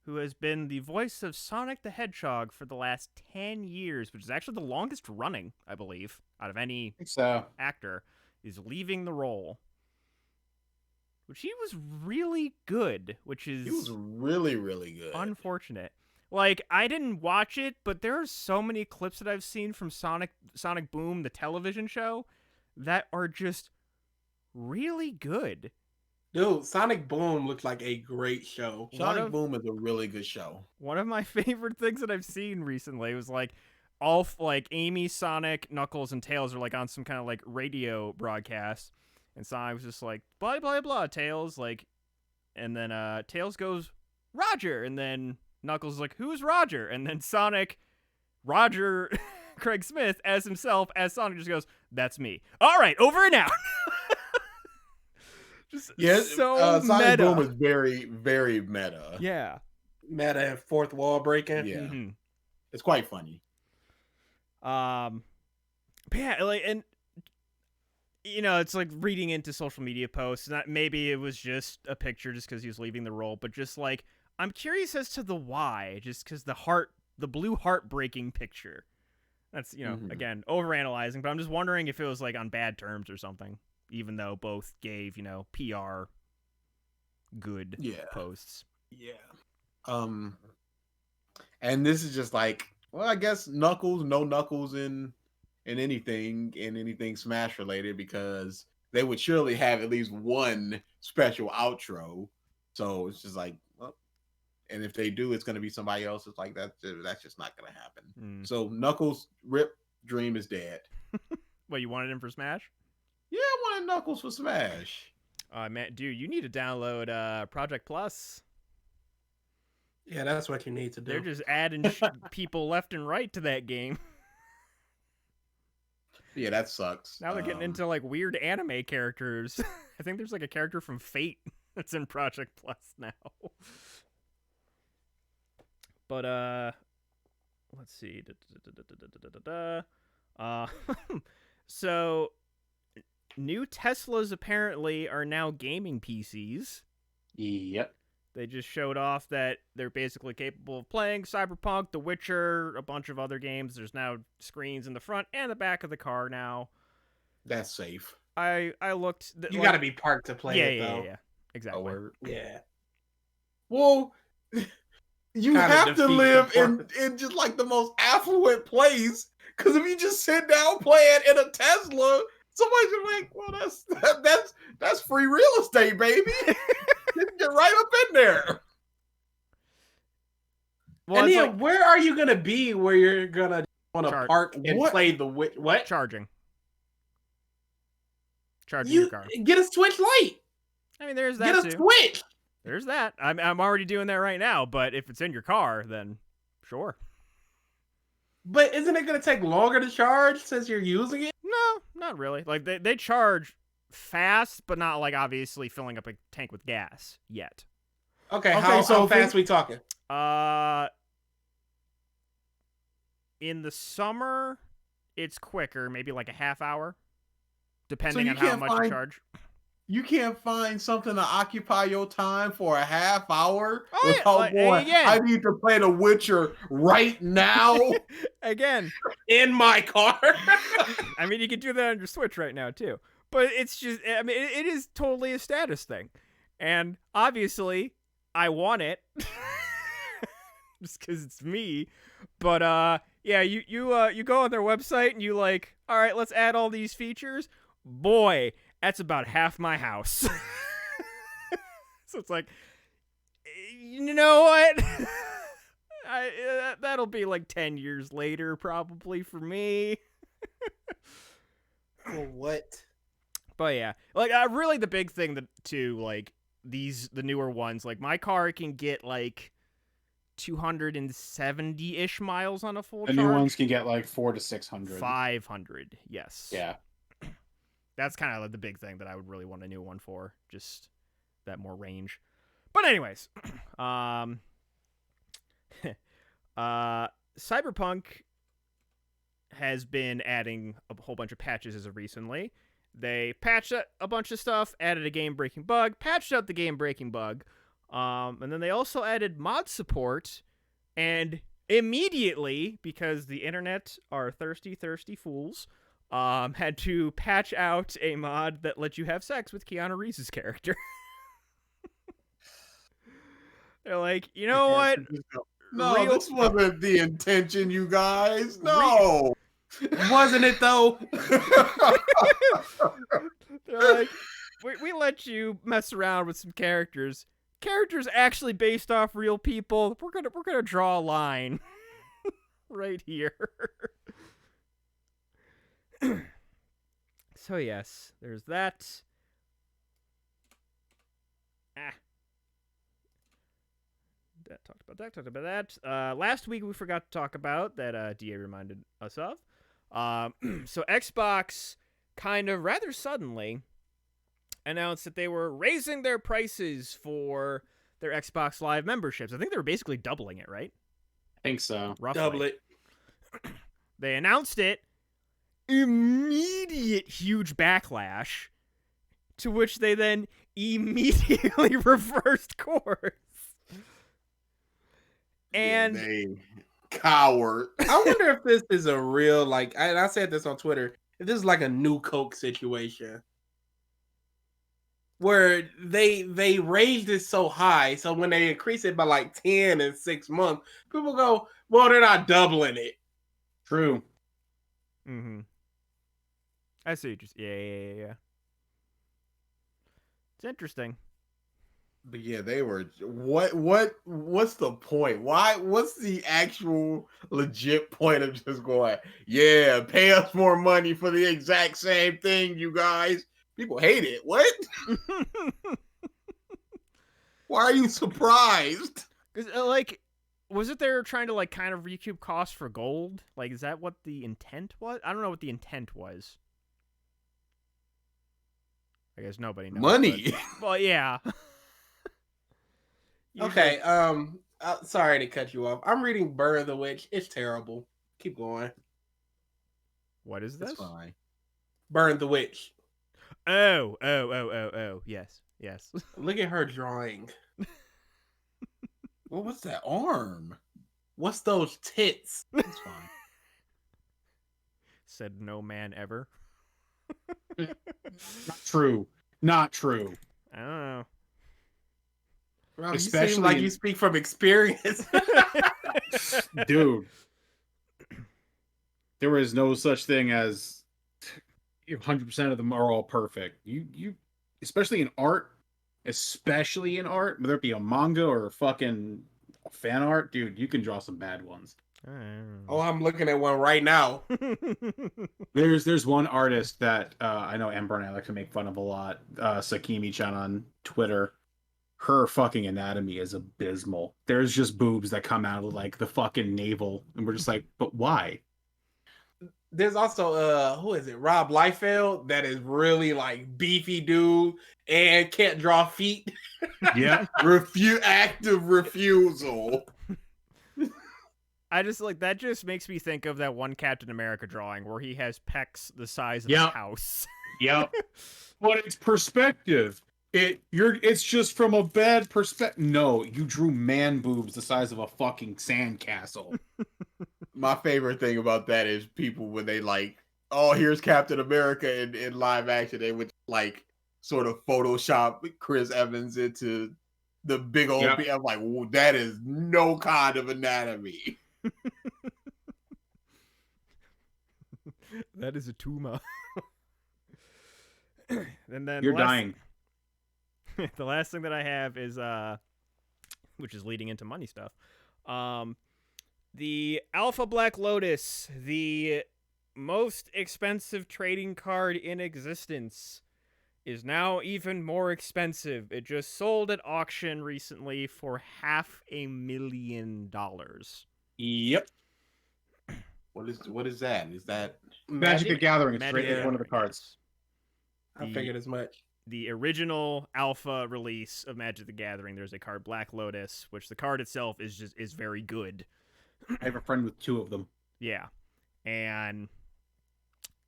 who has been the voice of Sonic the Hedgehog for the last 10 years, which is actually the longest running, I believe, out of any actor, is leaving the role. Which he was really good, he was really, really good. Unfortunate. Like, I didn't watch it, but there are so many clips that I've seen from Sonic Boom, the television show, that are just really good. Dude, Sonic Boom looks like a great show. Sonic Boom is a really good show. One of my favorite things that I've seen recently was like Amy, Sonic, Knuckles, and Tails are like on some kind of like radio broadcast, and Sonic was just like blah blah blah Tails, like, and then Tails goes Roger, and then Knuckles is like, who's Roger? And then Roger Craig Smith as himself as Sonic just goes, that's me. All right, over and out. So Sonic meta. Boom is very, very meta. Yeah, meta and fourth wall breaking. Yeah, mm-hmm. It's quite funny. But But yeah, like, and it's like reading into social media posts. Not maybe it was just a picture just because he was leaving the role, but just like I'm curious as to the why. Just because the blue heartbreaking picture. That's again overanalyzing, but I'm just wondering if it was like on bad terms or something. Even though both gave PR good posts. Yeah. And this is just like, well, I guess no Knuckles in anything Smash related, because they would surely have at least one special outro. So it's just like, well, and if they do, it's going to be somebody else. It's like that's just not going to happen. So Knuckles' rip dream is dead. What, you wanted him for Smash? Yeah, I wanted Knuckles for Smash. Man, dude, you need to download Project Plus. Yeah, that's what you need to do. They're just adding people left and right to that game. Yeah, that sucks. Now they're getting into like weird anime characters. I think there's like a character from Fate that's in Project Plus now. But let's see. So new Teslas apparently are now gaming PCs. Yep. They just showed off that they're basically capable of playing Cyberpunk, The Witcher, a bunch of other games. There's now screens in the front and the back of the car now. That's safe. I looked. You got to be parked to play it, though. Yeah. Exactly. Yeah. Well, you Kinda have to live defeats the in just like the most affluent place, because if you just sit down playing in a Tesla, somebody's gonna be like, well, that's free real estate, baby. Get right up in there. Well, and yeah, like, where are you gonna be where you're gonna want to park and play the what? Charging your car. Get a Switch Lite. I mean, there's that. Get a Switch. There's that. I'm already doing that right now. But if it's in your car, then sure. But isn't it gonna take longer to charge since you're using it? No, not really. Like they charge fast, but not like obviously filling up a tank with gas yet. Okay, how fast we talking? In the summer, it's quicker, maybe like a half hour, depending on how much you charge. You can't find something to occupy your time for a half hour? I need to play The Witcher right now. Again. In my car. I mean, you can do that on your Switch right now, too. But it's just, I mean, it is totally a status thing. And obviously, I want it. Just because it's me. But, yeah, you go on their website and you like, all right, let's add all these features. Boy, that's about half my house. So it's like, you know what? That'll be like 10 years later, probably, for me. Well, what? But yeah, like really the big thing like the newer ones, like my car can get like 270-ish miles on a full charge. The new ones can get like 400 to 600. 500, yes. Yeah. That's kind of like the big thing that I would really want a new one for, just that more range. But anyways, Cyberpunk has been adding a whole bunch of patches as of recently. They patched a bunch of stuff, added a game-breaking bug, patched out the game-breaking bug, and then they also added mod support, and immediately, because the internet are thirsty fools, had to patch out a mod that lets you have sex with Keanu Reeves' character. They're like, you know what? No, this wasn't the intention, you guys. No. Wasn't it, though? They're like, we let you mess around with some characters. Characters actually based off real people. We're gonna draw a line right here. So yes, there's that. Talked about that. Last week we forgot to talk about that. DA reminded us of. So Xbox kind of rather suddenly announced that they were raising their prices for their Xbox Live memberships. I think they were basically doubling it, right? I think so. Roughly. Double it. They announced it, immediate huge backlash, to which they then immediately reversed course. And they coward. I wonder if this is a real, like, and I said this on Twitter, if this is like a new Coke situation. Where they raised it so high, so when they increase it by like 10 in 6 months, people go, well, they're not doubling it. True. Mm-hmm. I see. Just yeah. It's interesting. But yeah, they were. What's the point? Why? What's the actual legit point of just going? Yeah, pay us more money for the exact same thing, you guys. People hate it. What? Why are you surprised? Because like, was it they're trying to like kind of recoup costs for gold? Like, is that what the intent was? I don't know what the intent was. I guess nobody knows. Money. But, well, yeah. Okay, sorry to cut you off. I'm reading Burn of the Witch. It's terrible. Keep going. What is this? That's fine. Burn the Witch. Oh. Yes. Look at her drawing. Well, what's that arm? What's those tits? That's fine. Said no man ever. Not true. I don't know. Rob, Especially you seem like you speak from experience. Dude. There is no such thing as 100% of them are all perfect. You especially in art, whether it be a manga or fucking fan art, dude, you can draw some bad ones. Oh, I'm looking at one right now. There's one artist that I know Amber and I like to make fun of a lot, Sakimi-chan on Twitter. Her fucking anatomy is abysmal. There's just boobs that come out of like the fucking navel, and we're just like, but why? There's also who is it? Rob Liefeld, that is really like beefy dude and can't draw feet. Yeah. Active refusal. I just like that. Just makes me think of that one Captain America drawing where he has pecs the size of Yep. a house. Yep. But it's perspective. It's just from a bad perspective. No, you drew man boobs the size of a fucking sandcastle. My favorite thing about that is people when they like, oh, here's Captain America in live action, they would like sort of Photoshop Chris Evans into the big old. Yep. I'm like, whoa, that is no kind of anatomy. That is a tumor. And then You're dying. The last thing that I have is which is leading into money stuff. The Alpha Black Lotus, the most expensive trading card in existence, is now even more expensive. It just sold at auction recently for $500,000. Yep. What is that? Is that Magic the Gathering. It's Magic right in one of the Gathering, cards. I figured as much. The original alpha release of Magic the Gathering, there's a card Black Lotus, which the card itself is very good. I have a friend with 2 of them. Yeah. And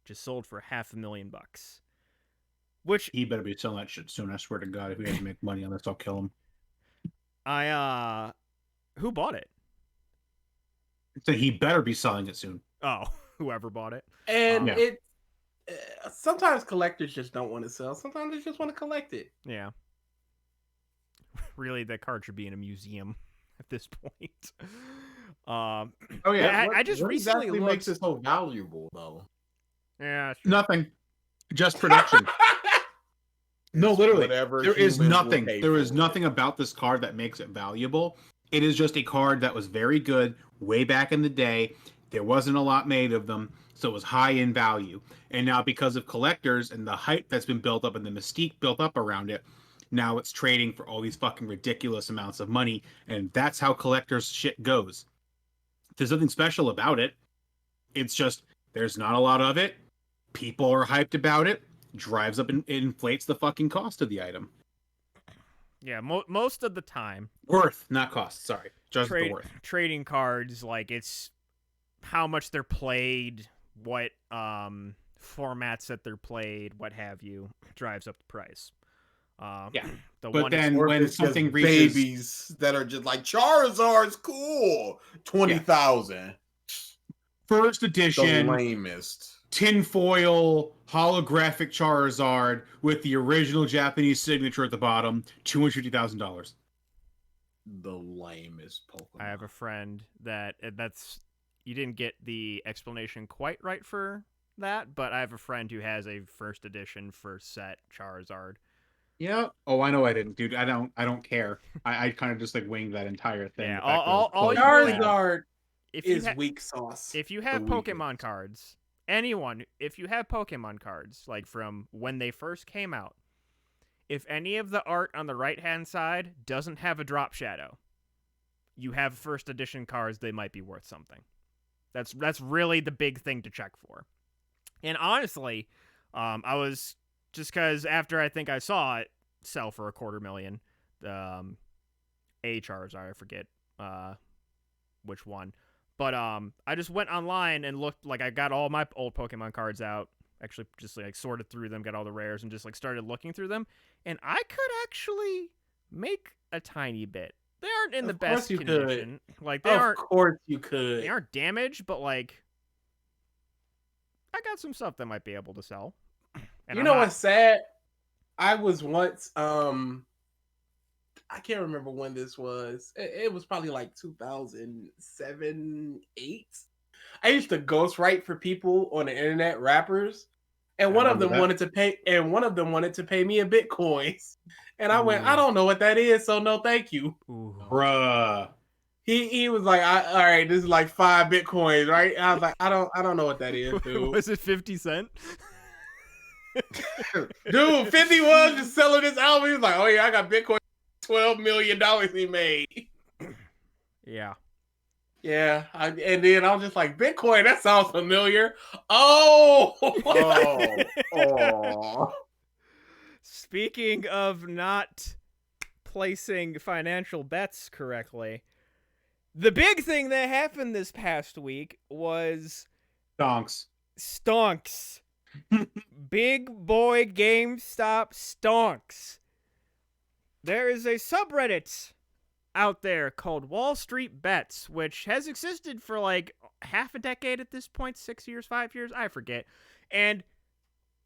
just sold for $500,000. Which He better be selling that shit soon. I swear to God, if we have to make money on this, I'll kill him. who bought it? So he better be selling it soon. Oh, whoever bought it. And Yeah. it sometimes collectors just don't want to sell. Sometimes they just want to collect it. Yeah. Really, that card should be in a museum at this point. Oh Yeah, what, I just what recently exactly looked. makes it so valuable though? Yeah, sure. Nothing. Just production. No, It's literally. whatever There is humans will nothing. pay There is for. nothing about this card that makes it valuable. It is just a card that was very good way back in the day. There wasn't a lot made of them, so it was high in value. And now because of collectors and the hype that's been built up and the mystique built up around it, now it's trading for all these fucking ridiculous amounts of money, and that's how collectors shit goes. There's nothing special about it. It's just there's not a lot of it. People are hyped about it. Drives up and inflates the fucking cost of the item. Yeah, most of the time, Worth, not cost. Sorry, just the worth. trading cards, like, it's how much they're played, what formats that they're played, what have you, drives up the price. Yeah. The But one then Or if when it's something just reaches babies that are just like Charizard's cool, 20,000. first The edition, lamest. tinfoil holographic Charizard with the original Japanese signature at the bottom, $250,000. The lamest Pokemon. I have a friend that's you didn't get the explanation quite right for that, but I have a friend who has a first edition first set Charizard. Yeah. Oh, I know I didn't, dude. I don't care. I kind of just like winged that entire thing. Yeah, The fact that all it was you closed really- down. Charizard If you is ha- weak sauce. if you have The Pokemon weakest. cards, if you have Pokemon cards like from when they first came out, if any of the art on the right-hand side doesn't have a drop shadow, you have first edition cards, they might be worth something. That's really the big thing to check for. And honestly, I was just because after I think I saw it sell for $250,000, a Charizard, I forget which one, but I just went online and looked. Like I got all my old Pokemon cards out, actually just like sorted through them, got all the rares, and just like started looking through them, and I could actually make a tiny bit. They aren't in the Of course best you could. condition. Like Of course you could. they aren't damaged, but like I got some stuff that might be able to sell. And You I'm know not- what's sad? I was once I can't remember when this was. It was probably like 2007, 8. I used to ghostwrite for people on the internet, rappers, and one of remember them that. wanted to pay me in bitcoins. And I went, Ooh. I don't know what that is, so no thank you. Ooh. Bruh. He was like, all right, this is like 5 bitcoins, right? I was like, I don't know what that is, dude. Was it 50 Cent? Dude, 50 was just selling this album. He was like, oh yeah, I got Bitcoin. $12 million he made. Yeah. Yeah, and then I was just like, Bitcoin, that sounds familiar. Oh, Oh. Speaking of not placing financial bets correctly, the big thing that happened this past week was Stonks. Stonks. Big boy GameStop Stonks. There is a subreddit out there called Wall Street Bets, which has existed for like half a decade at this point, 6 years, 5 years, I forget. And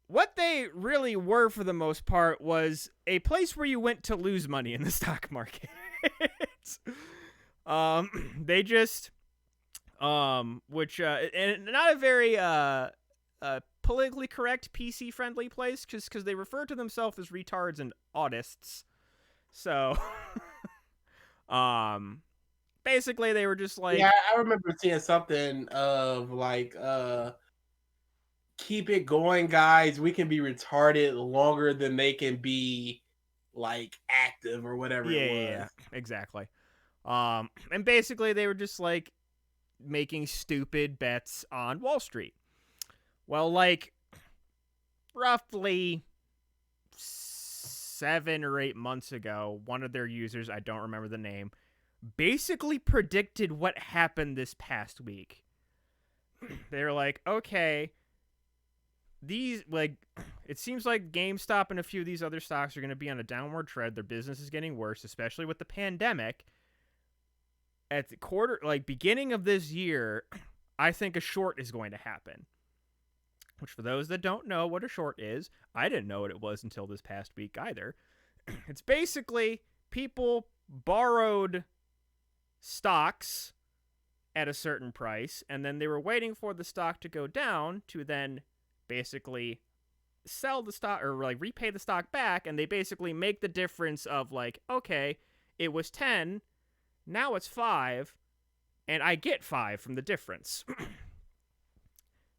what they really were for the most part was a place where you went to lose money in the stock market. They just, which, and not a very, politically correct PC friendly place, because they refer to themselves as retards and autists. So, basically they were just like, yeah, I remember seeing something of like, keep it going, guys. We can be retarded longer than they can be like active or whatever it was. yeah, exactly. And basically they were just like making stupid bets on Wall Street. Well, like roughly 7 or 8 months ago, one of their users, I don't remember the name, basically predicted what happened this past week. They were like, okay, these, like, it seems like GameStop and a few of these other stocks are going to be on a downward trend. Their business is getting worse, especially with the pandemic. At the beginning of this year, I think a short is going to happen. Which, for those that don't know what a short is, I didn't know what it was until this past week either. It's basically people borrowed stocks at a certain price, and then they were waiting for the stock to go down to then basically sell the stock or like repay the stock back, and they basically make the difference of like, okay, it was 10, now it's 5, and I get 5 from the difference.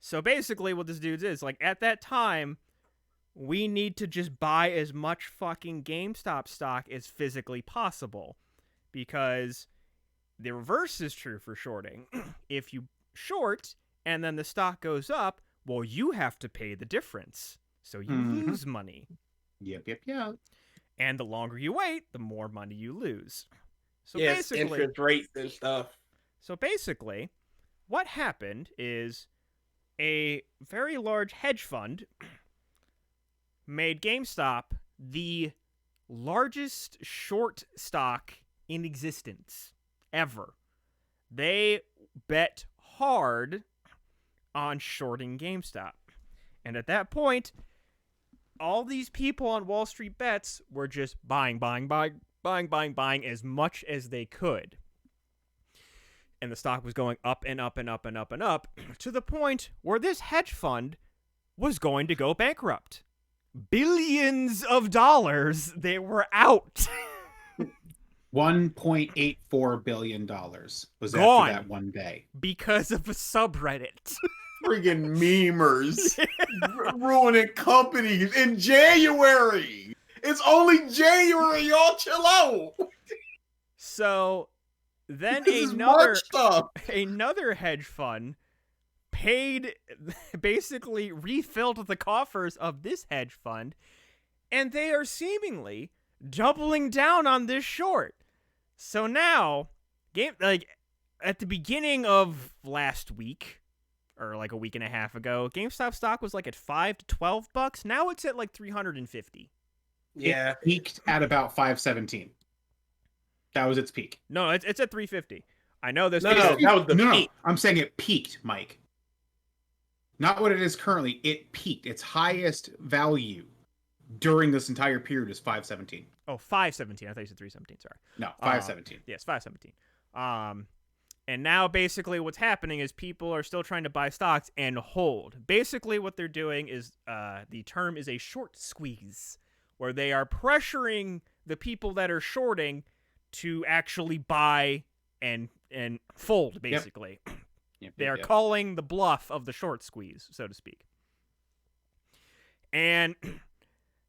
So basically what this dude is, like, at that time, we need to just buy as much fucking GameStop stock as physically possible. Because the reverse is true for shorting. If you short and then the stock goes up, well, you have to pay the difference. So you lose money. Yep. And the longer you wait, the more money you lose. So Yes, basically, interest rates and stuff. So basically, what happened is a very large hedge fund made GameStop the largest short stock in existence ever. They bet hard on shorting GameStop. And at that point, all these people on Wall Street Bets were just buying as much as they could. And the stock was going up and up and up and up and up to the point where this hedge fund was going to go bankrupt. Billions of dollars, they were out. $1.84 billion was Gone. after that one day. Because of a subreddit. Friggin' memers ruining companies in January. It's only January, y'all chill out. So then This is March stuff. another hedge fund basically refilled the coffers of this hedge fund, and they are seemingly doubling down on this short. So now, at the beginning of last week, or like a week and a half ago, GameStop stock was like at $5 to $12. Now it's at like $350. Yeah. It peaked at about 517. That was its peak. No, it's at $350. I know this. No, that was the No, peak. I'm saying it peaked, Mike. Not what it is currently. It peaked. Its highest value during this entire period is 517. Oh, 517. I thought you said 317. Sorry. No, 517. Yes, 517. And now basically what's happening is people are still trying to buy stocks and hold. Basically what they're doing is, the term is a short squeeze, where they are pressuring the people that are shorting to actually buy and fold, basically. Yep, They are yep. calling the bluff of the short squeeze, so to speak. And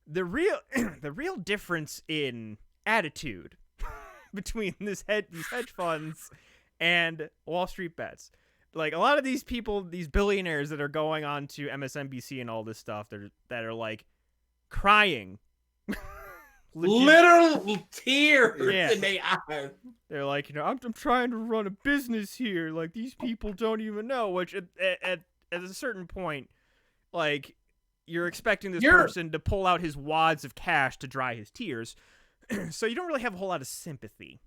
the real difference in attitude between these hedge funds and Wall Street Bets, like a lot of these people, these billionaires that are going on to MSNBC and all this stuff, that are like crying, Literal tears Yeah. in their eyes. They're like, I'm trying to run a business here. Like, these people don't even know. Which, at a certain point, like, you're expecting this person to pull out his wads of cash to dry his tears. So you don't really have a whole lot of sympathy.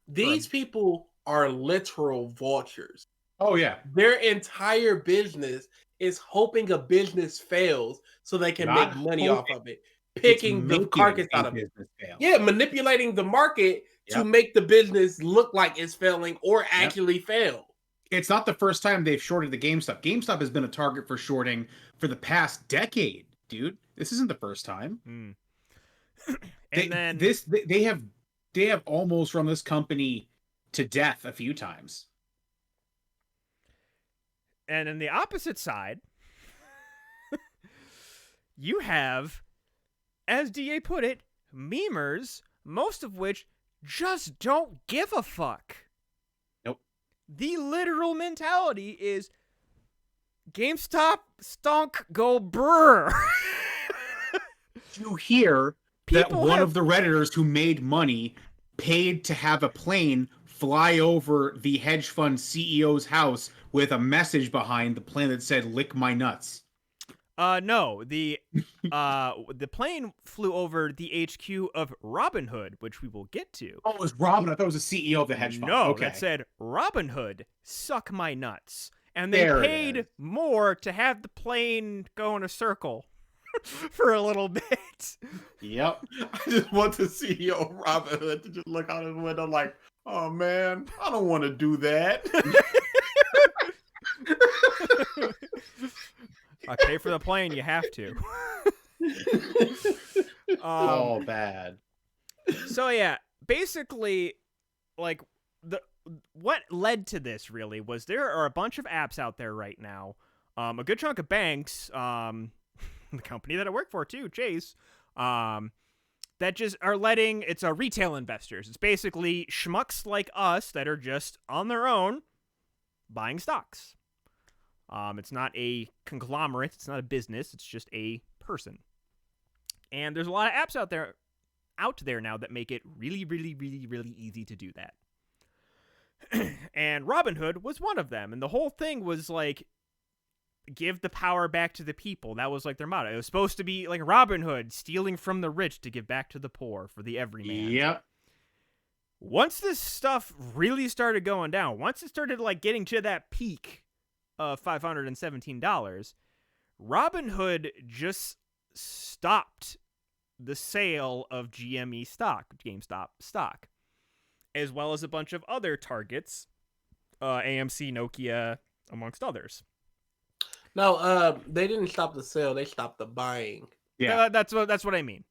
These people are literal vultures. Oh, yeah. Their entire business is hoping a business fails so they can Not make money hoping. off of it. Picking the Making carcass a out of it. business fail. Yeah, manipulating the market to Yep. make the business look like it's failing or actually fail. It's not the first time they've shorted the GameStop. GameStop has been a target for shorting for the past decade, dude. This isn't the first time. And they have almost run this company to death a few times. And in the opposite side, you have, as DA put it, memers, most of which just don't give a fuck. Nope. The literal mentality is GameStop stonk go brr. You hear that People one have- of the Redditors who made money paid to have a plane fly over the hedge fund CEO's house with a message behind the plane that said, "Lick my nuts." No, the plane flew over the HQ of Robinhood, which we will get to. Oh, it was Robin. I thought it was the CEO of the hedge fund. No, okay. that said Robinhood, suck my nuts. And they There it paid is. more to have the plane go in a circle for a little bit. Yep. I just want the CEO of Robinhood to just look out his window like, oh man, I don't want to do that. I pay for the plane, you have to. Oh, bad. So yeah, basically, like what led to this really was there are a bunch of apps out there right now. A good chunk of banks, the company that I work for too, Chase, that just are letting it's retail investors. It's basically schmucks like us that are just on their own buying stocks. It's not a conglomerate. It's not a business. It's just a person. And there's a lot of apps out there now that make it really, really, really, really easy to do that. And Robinhood was one of them. And the whole thing was like, give the power back to the people. That was like their motto. It was supposed to be like Robin Hood, stealing from the rich to give back to the poor for the everyman. Yep. Once this stuff really started going down, once it started like getting to that peak of $517, Robinhood just stopped the sale of GameStop stock, as well as a bunch of other targets, AMC, Nokia, amongst others. No, they didn't stop the sale; they stopped the buying. Yeah. That's what I mean.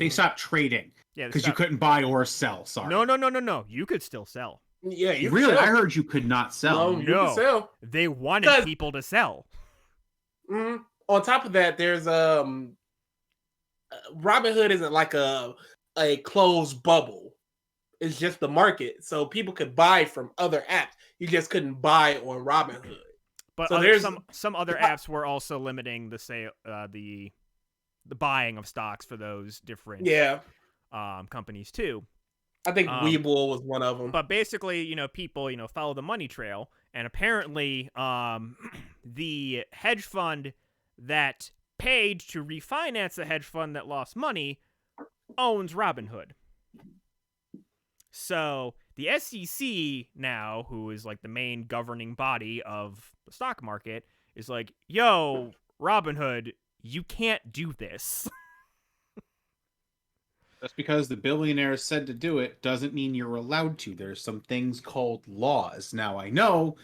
They stopped trading Yeah, because you couldn't buy or sell. Sorry. No. You could still sell. Yeah, you Really? Sell. I heard you could not sell. No, you can sell. They wanted people to sell. Mm-hmm. On top of that, there's Robinhood isn't like a closed bubble. It's just the market, so people could buy from other apps. You just couldn't buy on Robinhood. But So there's some other apps were also limiting the sale, the buying of stocks for those different companies too. I think Webull was one of them. But basically, people, follow the money trail, and apparently, the hedge fund that paid to refinance the hedge fund that lost money owns Robinhood. So the SEC now, who is like the main governing body of the stock market, is like, yo, Robinhood, you can't do this. Just because the billionaires said to do it doesn't mean you're allowed to. There's some things called laws. Now, I know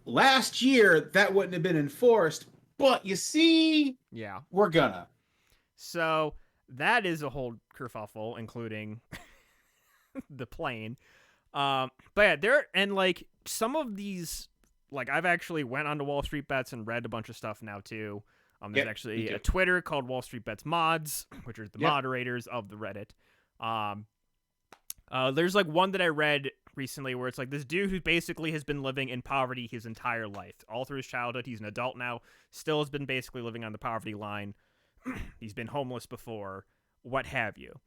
last year that wouldn't have been enforced, but you see, Yeah. we're gonna. So that is a whole kerfuffle, including the plane. But yeah, like some of these, like I've actually went onto Wall Street Bets and read a bunch of stuff now too. There's actually a Twitter called Wall Street Bets Mods, which are the moderators of the Reddit. There's like one that I read recently where it's like this dude who basically has been living in poverty his entire life, all through his childhood. He's an adult now, still has been basically living on the poverty line. He's been homeless before, what have you.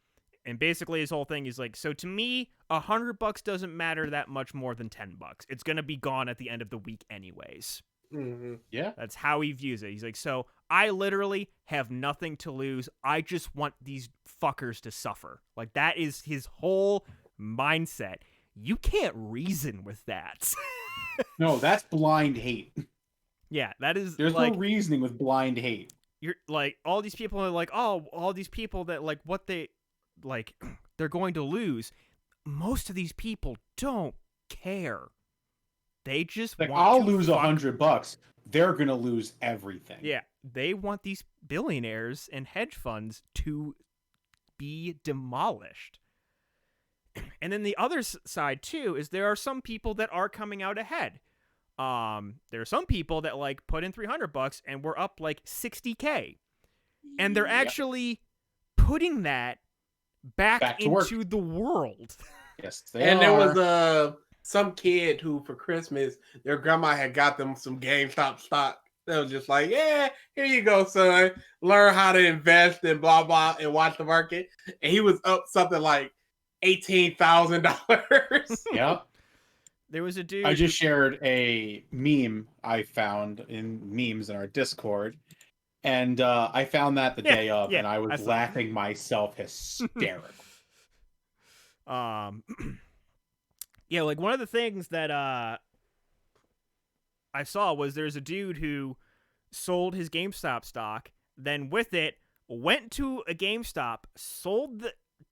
And basically his whole thing is like, so to me, $100 doesn't matter that much more than $10. It's going to be gone at the end of the week anyways. Mm-hmm. Yeah. That's how he views it. He's like, so I literally have nothing to lose. I just want these fuckers to suffer. Like, that is his whole mindset. You can't reason with that. No, that's blind hate. Yeah, that is. There's like, no reasoning with blind hate. You're like, all these people are like, oh, all these people that like what they like, they're going to lose. Most of these people don't care. They just Like, want I'll to lose fuck. $100. They're gonna lose everything. Yeah, they want these billionaires and hedge funds to be demolished. And then the other side too is there are some people that are coming out ahead. There are some people that like put in $300 and we're up like $60K, and they're actually putting that back into the world. Yes, they And are. there was some kid who, for Christmas, their grandma had got them some GameStop stock. They was just like, yeah, here you go, son. Learn how to invest and blah, blah, and watch the market. And he was up something like $18,000. Yep. There was a dude. I just shared a meme I found in memes in our Discord. And I found that the day of, and I was laughing myself hysterical. Yeah, like one of the things that I saw was there's a dude who sold his GameStop stock, then with it went to a GameStop,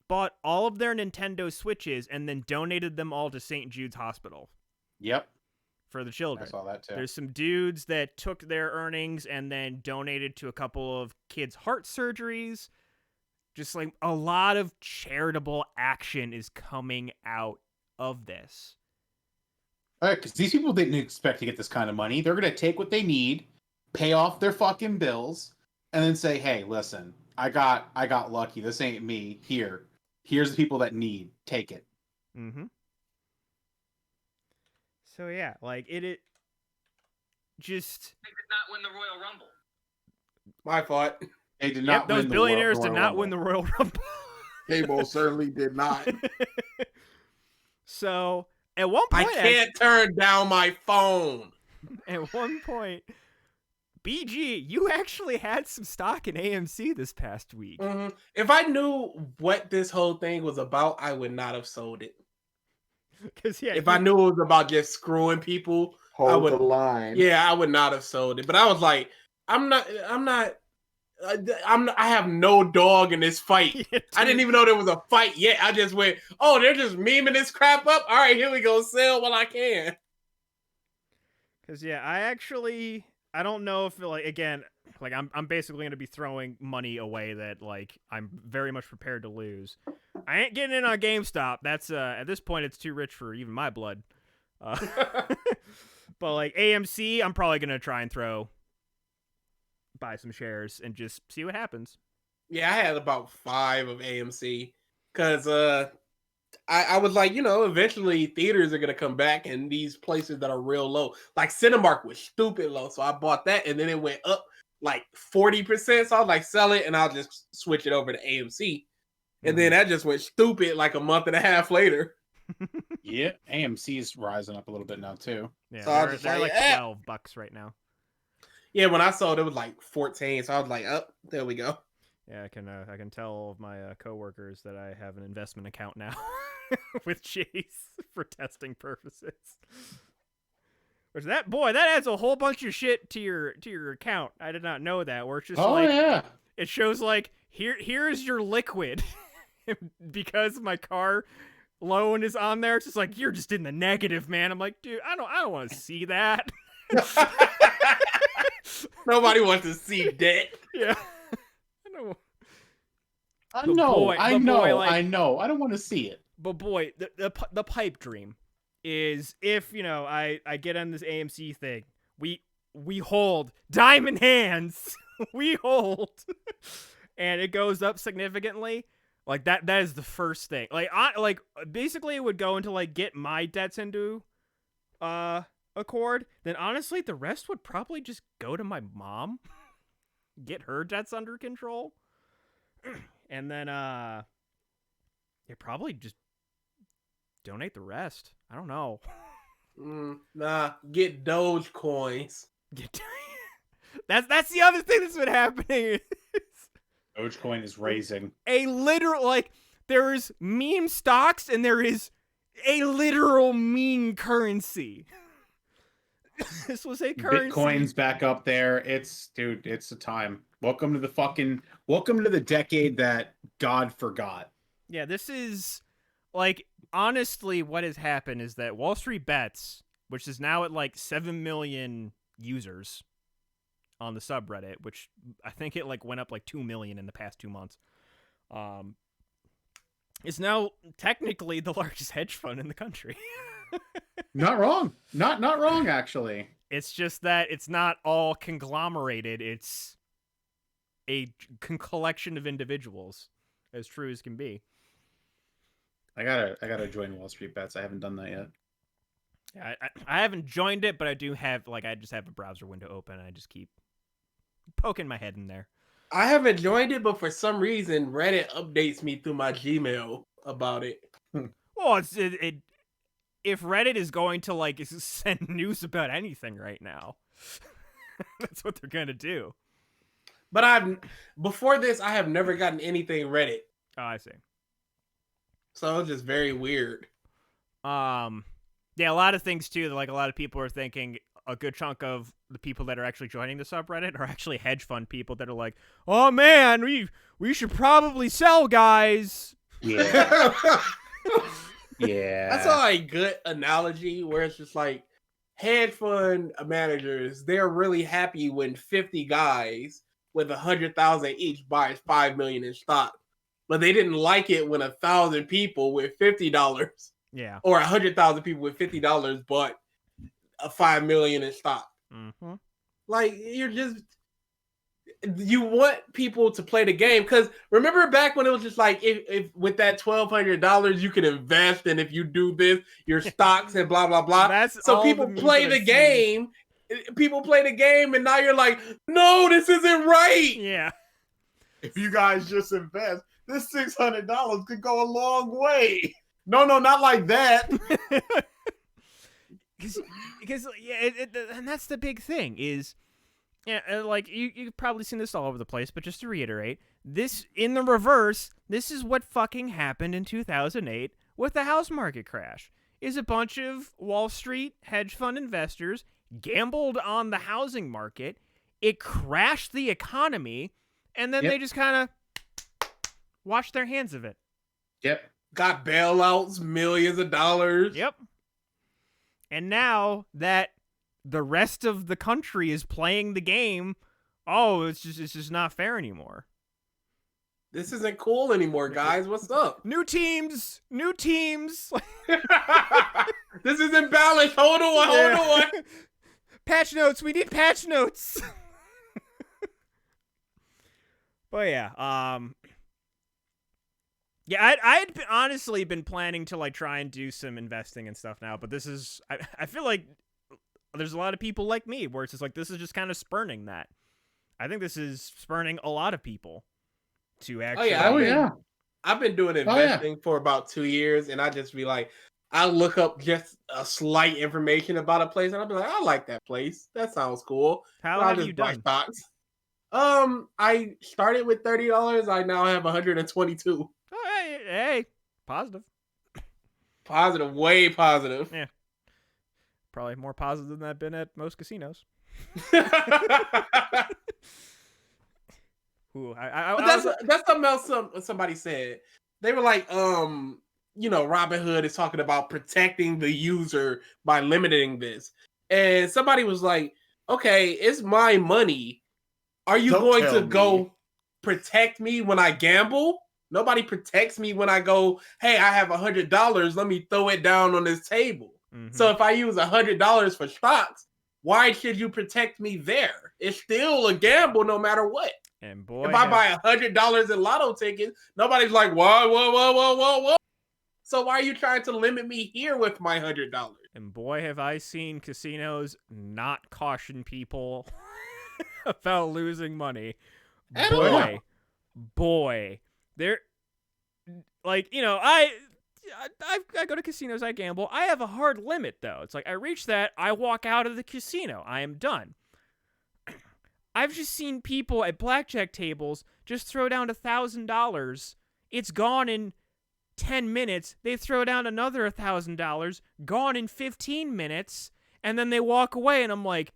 bought all of their Nintendo Switches, and then donated them all to St. Jude's Hospital. Yep. For the children. I saw that too. There's some dudes that took their earnings and then donated to a couple of kids' heart surgeries. Just like a lot of charitable action is coming out of this. All right, because these people didn't expect to get this kind of money. They're going to take what they need, pay off their fucking bills, and then say, hey, listen, I got lucky. This ain't me. Here's the people that need. Take it. Mm-hmm. So yeah, like it just... They did not win the Royal Rumble. My fault. They did not win those the billionaires Royal did not Rumble. win the Royal Rumble. They most certainly did not. So at one point, I can't turn down my phone. At one point, BG, you actually had some stock in AMC this past week. Mhm. If I knew what this whole thing was about, I would not have sold it. Because yeah, If I knew it was about just screwing people, I Hold would. the line. Yeah, I would not have sold it. But I was like, I have no dog in this fight. I didn't even know there was a fight yet. I just went, oh, they're just memeing this crap up. All right, here we go. Sell while I can. Because yeah, I don't know if like again, like I'm basically gonna be throwing money away that like I'm very much prepared to lose. I ain't getting in on GameStop. That's at this point it's too rich for even my blood. But like AMC, I'm probably gonna try and buy some shares and just see what happens. Yeah, I had about 5 of AMC because I was like, eventually theaters are gonna come back, and these places that are real low, like Cinemark was stupid low, so I bought that, and then it went up like 40%. So I was like, sell it, and I'll just switch it over to AMC, and then that just went stupid like a month and a half later. Yeah, AMC is rising up a little bit now too. Yeah, So they're like $12 right now. Yeah, when I sold it was like 14, so I was like, oh, there we go. Yeah, I can tell all of my coworkers that I have an investment account now with Chase for testing purposes. Which that adds a whole bunch of shit to your account. I did not know that. Where it's just Yeah. it shows like here's your liquid because my car loan is on there. It's just like you're just in the negative, man. I'm like, dude, I don't want to see that. Nobody wants to see debt. Yeah. I I know. I don't want to see it. But boy, the pipe dream is if I get on this AMC thing, we hold diamond hands, we hold, and it goes up significantly. Like that is the first thing. Like basically it would go into like get my debts into accord. Then honestly, the rest would probably just go to my mom, get her debts under control. And then, probably just donate the rest. I don't know. Nah, get Doge coins. That's the other thing that's been happening. Dogecoin is raising. A literal, like, there is meme stocks and there is a literal meme currency. This was a currency. Bitcoin's back up there. It's a time. Welcome to the decade that God forgot. Yeah, this is like honestly what has happened is that Wall Street Bets, which is now at like 7 million users on the subreddit, which I think it like went up like 2 million in the past 2 months. Is now technically the largest hedge fund in the country. Not wrong. Not wrong, actually. It's just that it's not all conglomerated. It's a collection of individuals, as true as can be. I gotta join Wall Street Bets. I haven't done that yet. Yeah, I haven't joined it, but I do have I just have a browser window open and I just keep poking my head in there. I haven't joined it, but for some reason Reddit updates me through my Gmail about it. Well, if Reddit is going to like send news about anything right now, that's what they're gonna do. But before this, I have never gotten anything Reddit. Oh, I see. So it's just very weird. Yeah, a lot of things too. Like a lot of people are thinking a good chunk of the people that are actually joining the subreddit are actually hedge fund people that are like, oh man, we should probably sell, guys. Yeah. Yeah. That's all a good analogy where it's just like hedge fund managers, they're really happy when 50 guys with 100,000 each buys 5 million in stock. But they didn't like it when 1,000 people with $50 or 100,000 people with $50 bought a 5 million in stock. Mm-hmm. Like you want people to play the game, because remember back when it was just like if with that $1,200 you can invest, and if you do this, your stocks and blah blah blah. So people play the game. People play the game, and now you're like, no, this isn't right. Yeah. If you guys just invest, this $600 could go a long way. No, not like that. Because yeah, and that's the big thing is Yeah, like you've probably seen this all over the place, but just to reiterate, this in the reverse, this is what fucking happened in 2008 with the house market crash. Is a bunch of Wall Street hedge fund investors gambled on the housing market, it crashed the economy, and then Yep. they just kind of washed their hands of it. Yep. Got bailouts, millions of dollars. Yep. And now that the rest of the country is playing the game, it's just not fair anymore. This isn't cool anymore, guys. What's up? New teams. This isn't balanced. Hold on. Patch notes. We need patch notes. But yeah, yeah, I'd honestly been planning to like try and do some investing and stuff now, but this is I feel like there's a lot of people like me where it's just like this is just kind of spurning that. I think this is spurning a lot of people to actually. I've been doing investing for about 2 years, and I just be like, I'll look up just a slight information about a place, and I'll be like, I like that place. That sounds cool. How so have you done? Stocks. I started with $30. I now have 122. Oh, hey, positive. Positive, way positive. Yeah. Probably more positive than I've been at most casinos. Ooh, that's something else somebody said. They were like, Robinhood is talking about protecting the user by limiting this. And somebody was like, okay, it's my money. Are you going to go protect me when I gamble? Nobody protects me when I go, hey, I have $100. Let me throw it down on this table. Mm-hmm. So if I use $100 for stocks, why should you protect me there? It's still a gamble no matter what. And boy, if I buy $100 in lotto tickets, nobody's like, whoa. So why are you trying to limit me here with my $100? And boy, have I seen casinos not caution people about losing money. Boy, they're like, I go to casinos, I gamble. I have a hard limit though. It's like I reach that, I walk out of the casino. I am done. I've just seen people at blackjack tables just throw down $1,000. It's gone in 10 minutes. They throw down another $1,000, gone in 15 minutes, and then they walk away, and I'm like,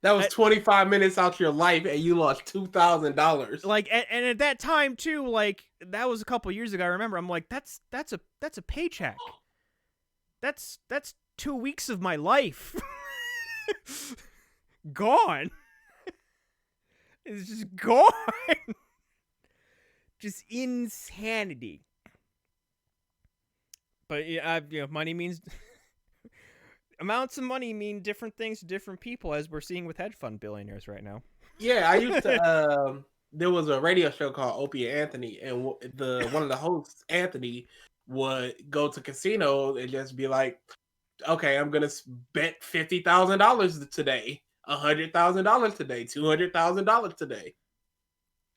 that was 25 minutes out your life, and you lost $2,000. Like, and at that time too, like that was a couple years ago. I remember. I'm like, that's a paycheck. That's 2 weeks of my life. Gone. It's just gone. Just insanity. But yeah, money means amounts of money mean different things to different people, as we're seeing with hedge fund billionaires right now. Yeah, I used to. There was a radio show called Opie and Anthony, and one of the hosts, Anthony, would go to casinos and just be like, okay, I'm gonna bet $50,000 today, $100,000 today, $200,000 today,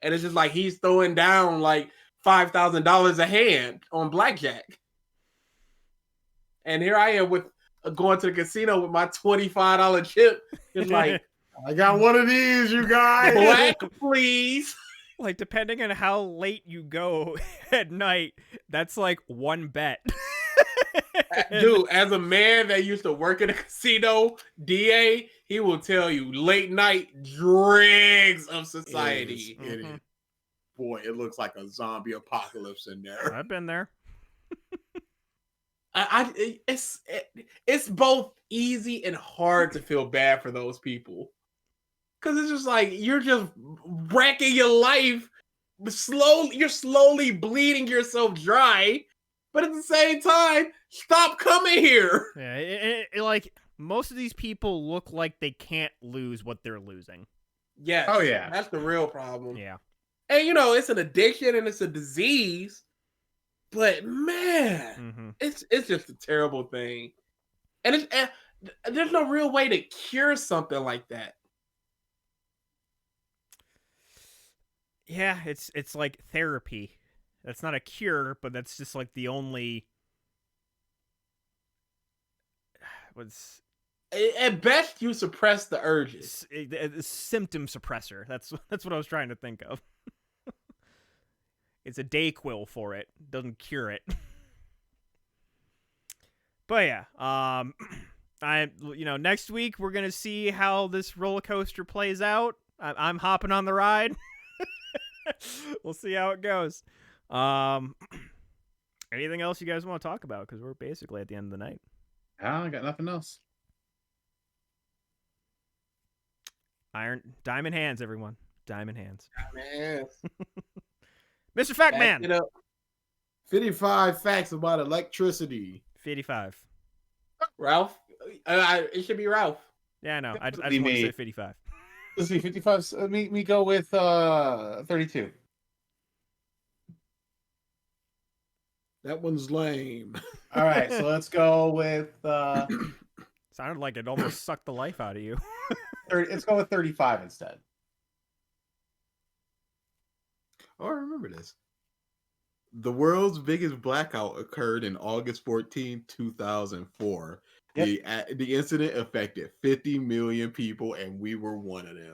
and it's just like he's throwing down like $5,000 a hand on blackjack. And here I am with going to the casino with my $25 chip, just like I got one of these, you guys. black, please. Like, depending on how late you go at night, that's like one bet. Dude, as a man that used to work at a casino, DA, he will tell you late night dregs of society. It is. Boy, it looks like a zombie apocalypse in there. I've been there. It's both easy and hard to feel bad for those people, because it's just like you're just wrecking your life slowly. You're slowly bleeding yourself dry. But at the same time, stop coming here. Yeah, it like most of these people look like they can't lose what they're losing. Yes. Oh, yeah. That's the real problem. Yeah. And it's an addiction and it's a disease. But man, it's just a terrible thing. And there's no real way to cure something like that. Yeah, it's like therapy. That's not a cure, but that's just like the only At best, you suppress the urges. Symptom suppressor. That's what I was trying to think of. It's a Dayquil for it. Doesn't cure it. But yeah, next week we're gonna see how this roller coaster plays out. I'm hopping on the ride. We'll see how it goes. Anything else you guys want to talk about? Because we're basically at the end of the night. I got nothing else. Diamond hands, everyone. Diamond hands. Man, Mr. Fact back Man. it up. 55 facts about electricity. 55. Ralph. It should be Ralph. Yeah, I know. I just want Be to me. say 55. Let's see, 55. Me go with 32. That one's lame. All right, so let's go with Sounded like it almost sucked the life out of you. 30. Let's go with 35 instead. Oh, I remember this. The world's biggest blackout occurred in August 14, 2004. Yep. The incident affected 50 million people, and we were one of them.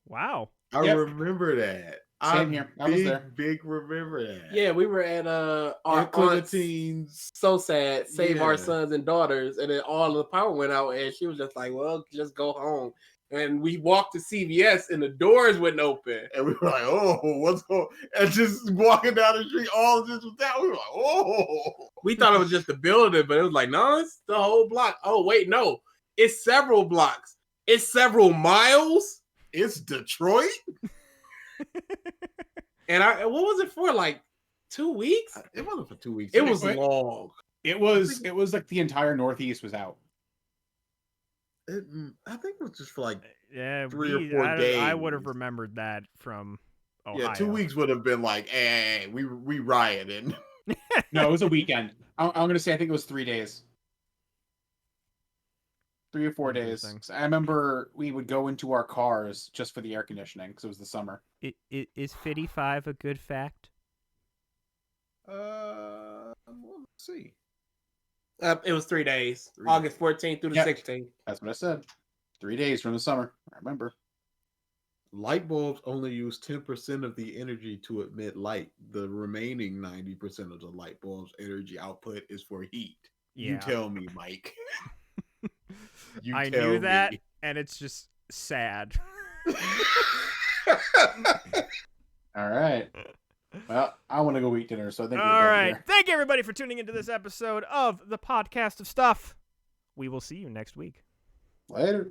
Wow. I Yep. remember that. Same here. I was there. Big remember that. Yeah, we were at our aunt's Clementines. So Sad, Save Our Yeah. Sons and Daughters, and then all of the power went out, and she was just like, well, just go home. And we walked to CVS, and the doors wouldn't open. And we were like, oh, what's going And just walking down the street, all of this was down. We were like, oh. We thought it was just the building, but it was like, no, it's the whole block. Oh, wait, no. It's several blocks. It's several miles. It's Detroit? And what was it for? Like 2 weeks? It wasn't for 2 weeks. It was Wait. long. It was like the entire Northeast was out. I think it was just for like, Yeah, 3 or 4 I days. would have remembered that from Ohio. yeah, 2 weeks would have been like, hey, we rioted. No, it was a weekend. I'm going to say I think it was 3 days. 3 or 4 days. Interesting. I remember we would go into our cars just for the air conditioning because it was the summer. Is 55 a good fact? Let's see. It was 3 days. 3 August 14th through the Yep. 16th. That's what I said. 3 days from the summer. I remember. Light bulbs only use 10% of the energy to emit light. The remaining 90% of the light bulb's energy output is for heat. Yeah. You tell me, Mike. You I tell knew that, me. and it's just sad. All right. Well, I want to go eat dinner, so I think we're All done right. here. Thank you, everybody, for tuning into this episode of the Podcast of Stuff. We will see you next week. Later.